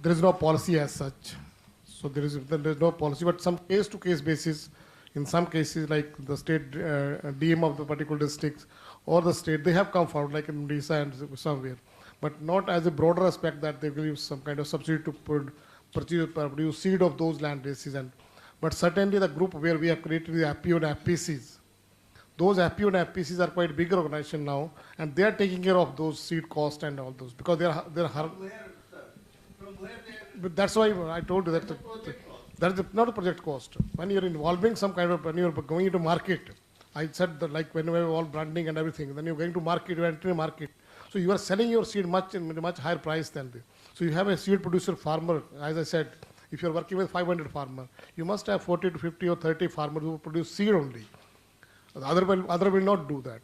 there is no policy as such. So there is no policy, but some case-to-case basis, in some cases like the state DM of the particular districts or the state, they have come forward like in Odisha and somewhere, but not as a broader aspect that they will use some kind of subsidy to produce seed of those land races. But certainly the group where we have created the FPO and FPCs, those FPO and FPCs are quite bigger organization now, and they are taking care of those seed cost and all those because they're but that's why I told you that that is not a project cost. When you're involving some kind of, when you're going into market, I said that like when we have all branding and everything, then you're going to market, you enter a market. So you are selling your seed much higher price than this. So you have a seed producer farmer, as I said, if you're working with 500 farmers, you must have 40 to 50 or 30 farmers who produce seed only. The other will not do that.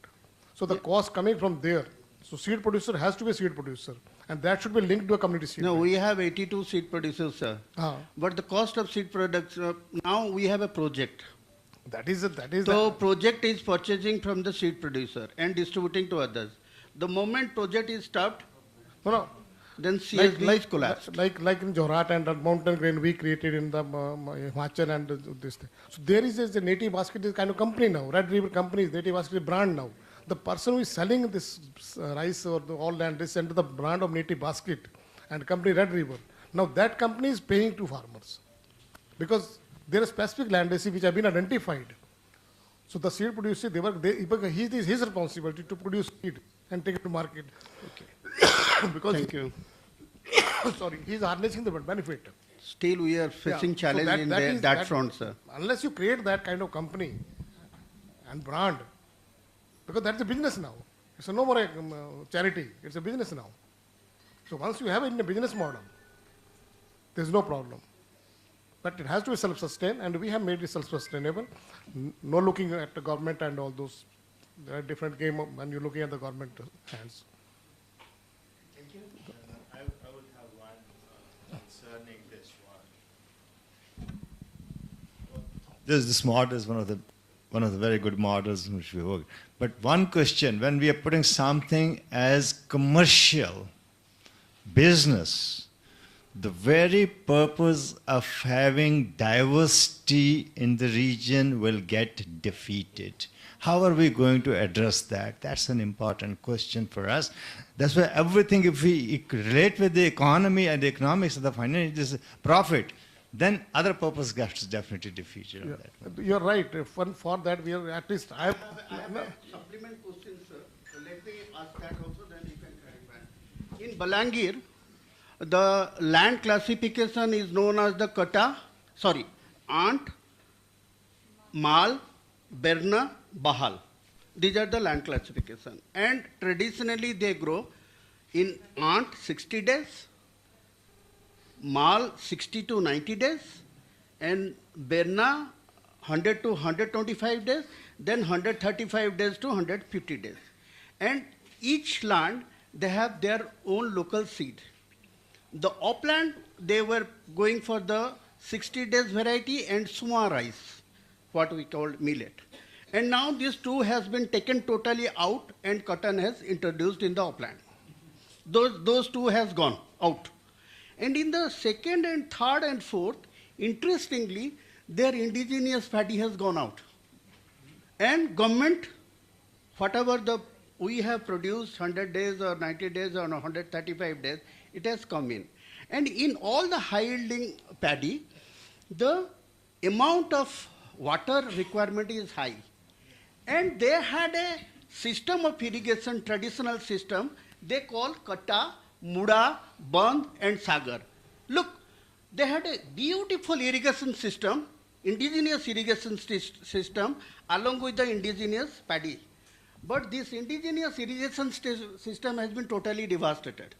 So the cost coming from there. So seed producer has to be a seed producer, and that should be linked to a community seed No, bank. we have 82 seed producers, sir. But the cost of seed products, now we have a project. That is So project is purchasing from the seed producer and distributing to others. The moment project is stopped, then CSB is collapsed. Like in Jorat and mountain grain we created in the Himachal and this thing. So there is a native basket is kind of company now. Red River company is native basket brand now. The person who is selling this rice or all land is under the brand of native basket and company Red River. Now that company is paying to farmers because there are specific land areas which have been identified. So the seed producer, it is his responsibility to produce seed and take it to market. Okay. Because Thank you. Sorry, he is harnessing the benefit. Still we are facing challenge in that front, sir. Unless you create that kind of company and brand, because that's a business now. It's no more a charity, it's a business now. So once you have it in a business model, there's no problem. But it has to be self-sustained, and we have made it self-sustainable. No looking at the government and all those. There are different game when you're looking at the government hands. Thank you. I would have one concerning this one. This model is one of the very good models in which we work. But one question: when we are putting something as commercial business, the very purpose of having diversity in the region will get defeated. How are we going to address that? That's an important question for us. That's why everything, if we relate with the economy and the economics of the finance, profit, then other purpose gets definitely defeated. On that. You're right. For that, we are at least. I have a supplement question, sir. So let me ask that also, then you can clarify. In Balangir, the land classification is known as the Ant, Mal, Berna, Bahal. These are the land classification. And traditionally they grow in Ant 60 days, Mal 60 to 90 days, and Berna 100 to 125 days, then 135 days to 150 days. And each land, they have their own local seed. The upland, they were going for the 60 days variety and Suma rice, what we call millet. And now these two has been taken totally out and cotton has introduced in the upland. Those two has gone out. And in the second and third and fourth, interestingly, their indigenous paddy has gone out. And government, whatever we have produced 100 days or 90 days or 135 days, it has come in. And in all the high-yielding paddy, the amount of water requirement is high. And they had a system of irrigation, traditional system, they call Katta, Muda, Bandh and Sagar. Look, they had a beautiful irrigation system, indigenous irrigation system, along with the indigenous paddy. But this indigenous irrigation system has been totally devastated.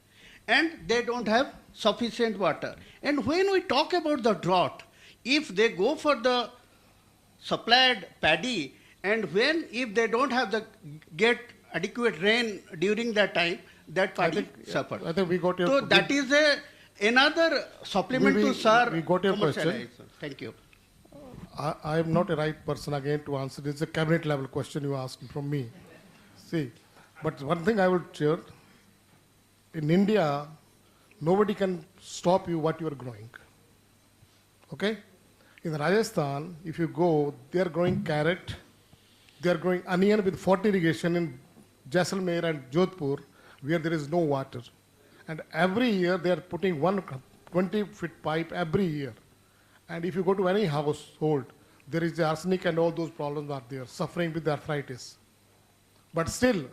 And they don't have sufficient water. And when we talk about the drought, if they go for the supplied paddy, and if they don't have get adequate rain during that time, that paddy suffers. I think we got your. So that is another supplement to sir. We got your question. Thank you. I am not a right person again to answer. This is a cabinet level question you asked from me. See, but one thing I will share. In India, nobody can stop you what you are growing. Okay? In Rajasthan, if you go, they are growing carrot, they are growing onion with 40 irrigation in Jaisalmer and Jeypore, where there is no water. And every year they are putting 20-foot pipe every year. And if you go to any household, there is the arsenic and all those problems are there, suffering with the arthritis. But still,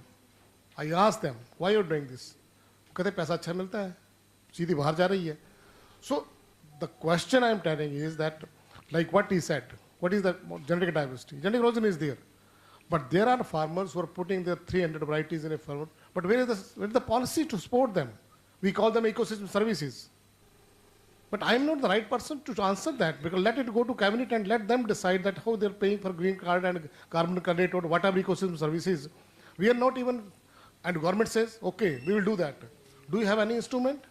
I ask them, why are you doing this? कहते पैसा अच्छा मिलता है सीधी बाहर जा रही है so the question I am telling is that like what he said, what is the genetic diversity? Genetic erosion is there, but there are farmers who are putting their 300 varieties in a farm, but where is the policy to support them? We call them ecosystem services, but I am not the right person to answer that, because let it go to cabinet and let them decide that how they are paying for green card and carbon credit or whatever ecosystem services. We are not even And government says, okay, we will do that. Do you have any instrument?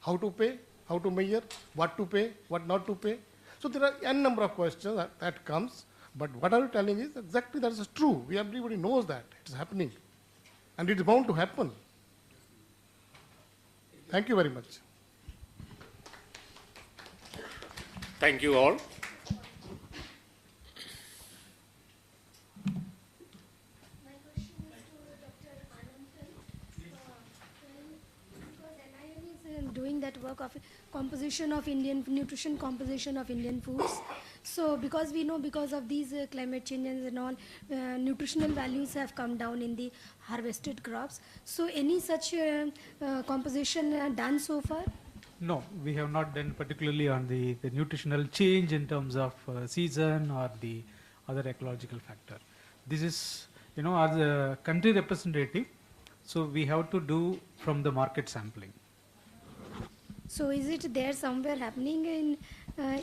How to pay? How to measure? What to pay? What not to pay? So there are n number of questions that comes. But what are you telling is exactly that is true. Everybody knows that it is happening. And it is bound to happen. Thank you very much. Thank you all. Doing that work of composition of Indian nutrition composition of Indian foods. So because we know because of these climate changes and all, nutritional values have come down in the harvested crops. So any such composition done so far? No, we have not done particularly on the nutritional change in terms of season or the other ecological factor. This is, as a country representative, so we have to do from the market sampling. So is it there somewhere happening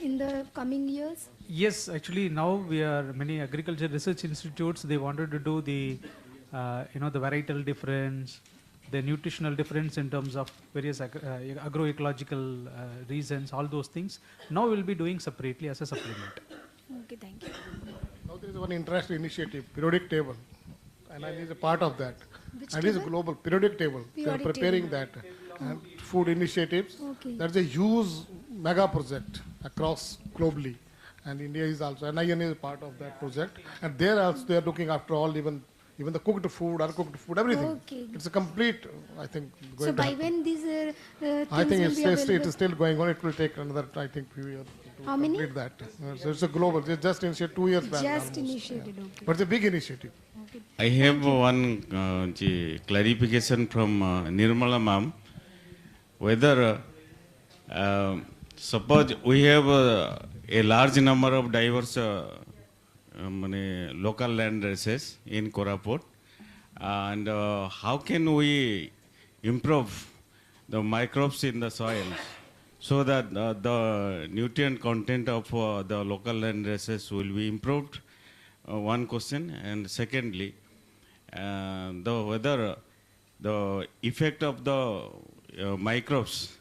in the coming years? Yes, actually now many agriculture research institutes, they wanted to do the, the varietal difference, the nutritional difference in terms of various agroecological reasons, all those things. Now we'll be doing separately as a supplement. Okay, thank you. Now there is one interesting initiative, periodic table, and I is a part of that. Which and it is a table? global periodic table. They are Periodic preparing table. that. And food initiatives. Okay. That's a huge mega project across globally. And India is also, NIN is part of that project. And there also they are looking after all, even the cooked food, uncooked food, everything. Okay. It's a complete, I think, So by when these things I think will it's be still, available? it is still going on. It will take another, I think, few years to How many? complete that. So it's a global. It's just initiated 2 years back. Just almost. initiated, okay. But it's a big initiative. Okay. I have one clarification from Nirmala ma'am. Whether suppose we have a large number of diverse local land races in Koraput, and how can we improve the microbes in the soil so that the nutrient content of the local land races will be improved? One question. And secondly, whether the effect of the microbes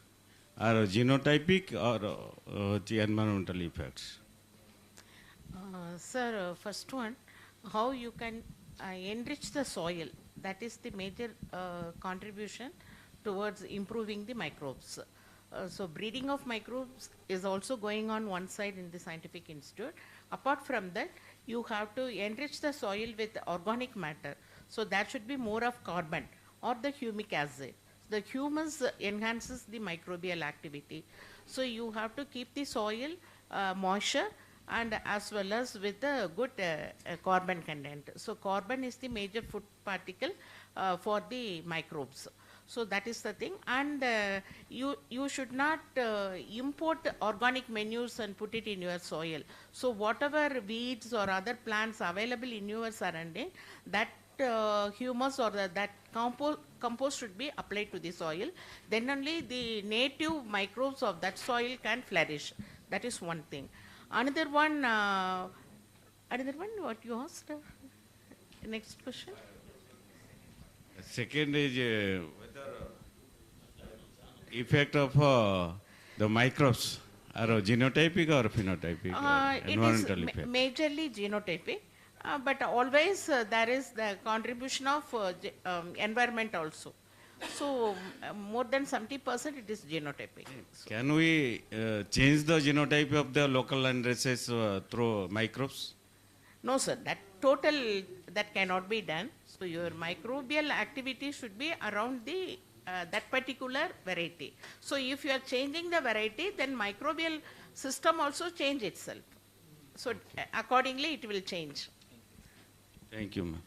are genotypic or the environmental effects? Sir, first one, how you can enrich the soil. That is the major contribution towards improving the microbes. So breeding of microbes is also going on one side in the scientific institute. Apart from that, you have to enrich the soil with organic matter. So that should be more of carbon or the humic acid. The humus enhances the microbial activity. So you have to keep the soil moisture and as well as with a good carbon content. So carbon is the major food particle for the microbes. So that is the thing. And you should not import organic manures and put it in your soil. So whatever weeds or other plants available in your surrounding, that humus or that compost should be applied to the soil. Then only the native microbes of that soil can flourish. That is one thing. Another one, what you asked? Next question. Second is whether effect of the microbes are genotypic or phenotypic, environmental it is effect? majorly genotypic, but always there is the contribution of environment also. So more than 70% it is genotypic. So Can we change the genotype of the local land races through microbes? no, sir, that cannot be done. So your microbial activity should be around the that particular variety. So if you are changing the variety, then microbial system also change itself. So accordingly it will change. Thank you, ma'am.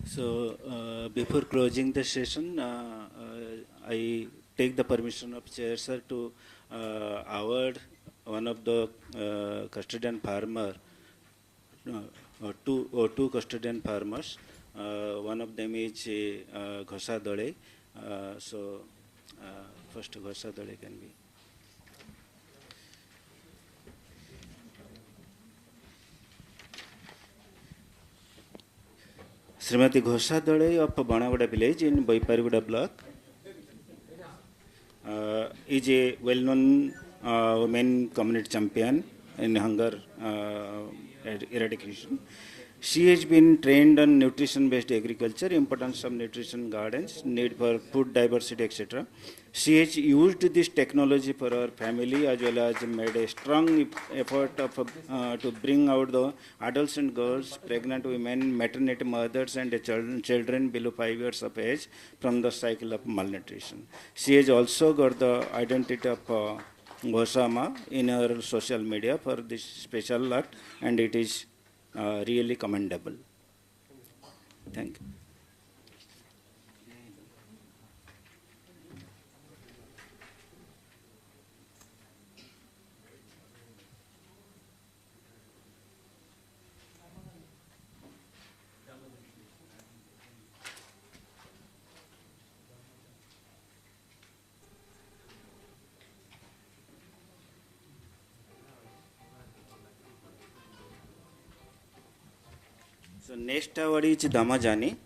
So before closing the session, I take the permission of Chair Sir to award one of the custodian farmer, two custodian farmers. One of them is Ghasa Dole. So first Ghasa Dole can be. Srimati Ghosha Dole of Banaguda village in Boiparigoda block is a well-known women community champion in hunger eradication. She has been trained on nutrition-based agriculture, importance of nutrition gardens, need for food diversity, etc. She has used this technology for her family as well as made a strong effort to bring out the adults and girls, pregnant women, maternity mothers and children below 5 years of age from the cycle of malnutrition. She has also got the identity of Ghosama in her social media for this special act, and it is really commendable. Thank you. So next award is Damajani.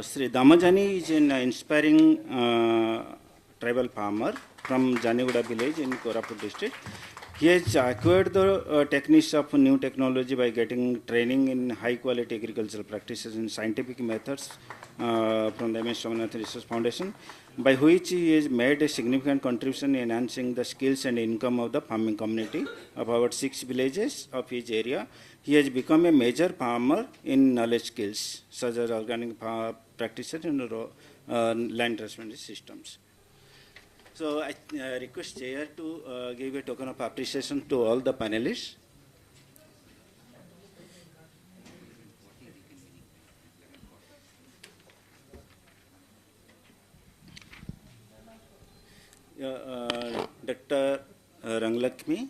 Sri Damajani is an inspiring tribal farmer from Janiguda village in Koraput district. He has acquired the techniques of new technology by getting training in high quality agricultural practices and scientific methods from the MS Swaminathan Research Foundation, by which he has made a significant contribution in enhancing the skills and income of the farming community of about 6 villages of his area. He has become a major farmer in knowledge skills such as organic practices and land transplant systems. So I request Chair to give a token of appreciation to all the panelists. Dr. Ranglakshmi.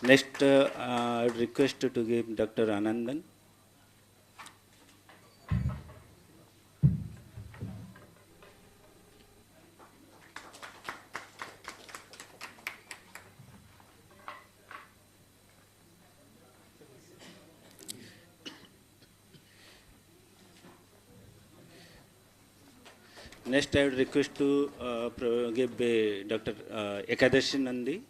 Next, I would request to give Dr. Anandan. Next, I would request to give Dr. Ekadashi Nandi.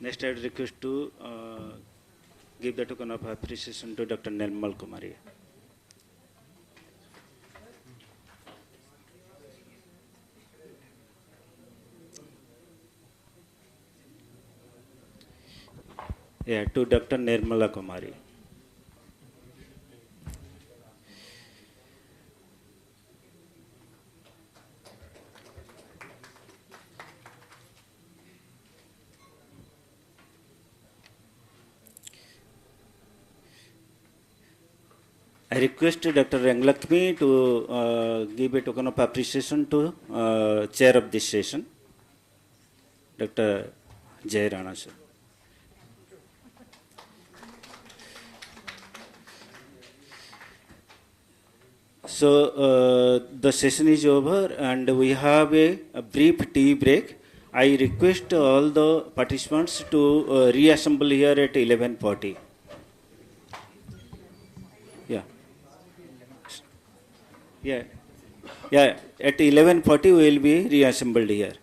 Next, I would request to give the token of appreciation to Dr. Nirmal Kumari. Yeah, to Dr. Nirmala Kumari. I request Dr. Ranglakshmi to give a token of appreciation to chair of this session, Dr. Jay Rana sir. So the session is over and we have a brief tea break. I request all the participants to reassemble here at 11:40. Yeah, at 11:40 we will be reassembled here.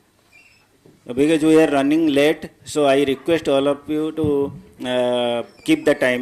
Because we are running late, so I request all of you to keep the timing.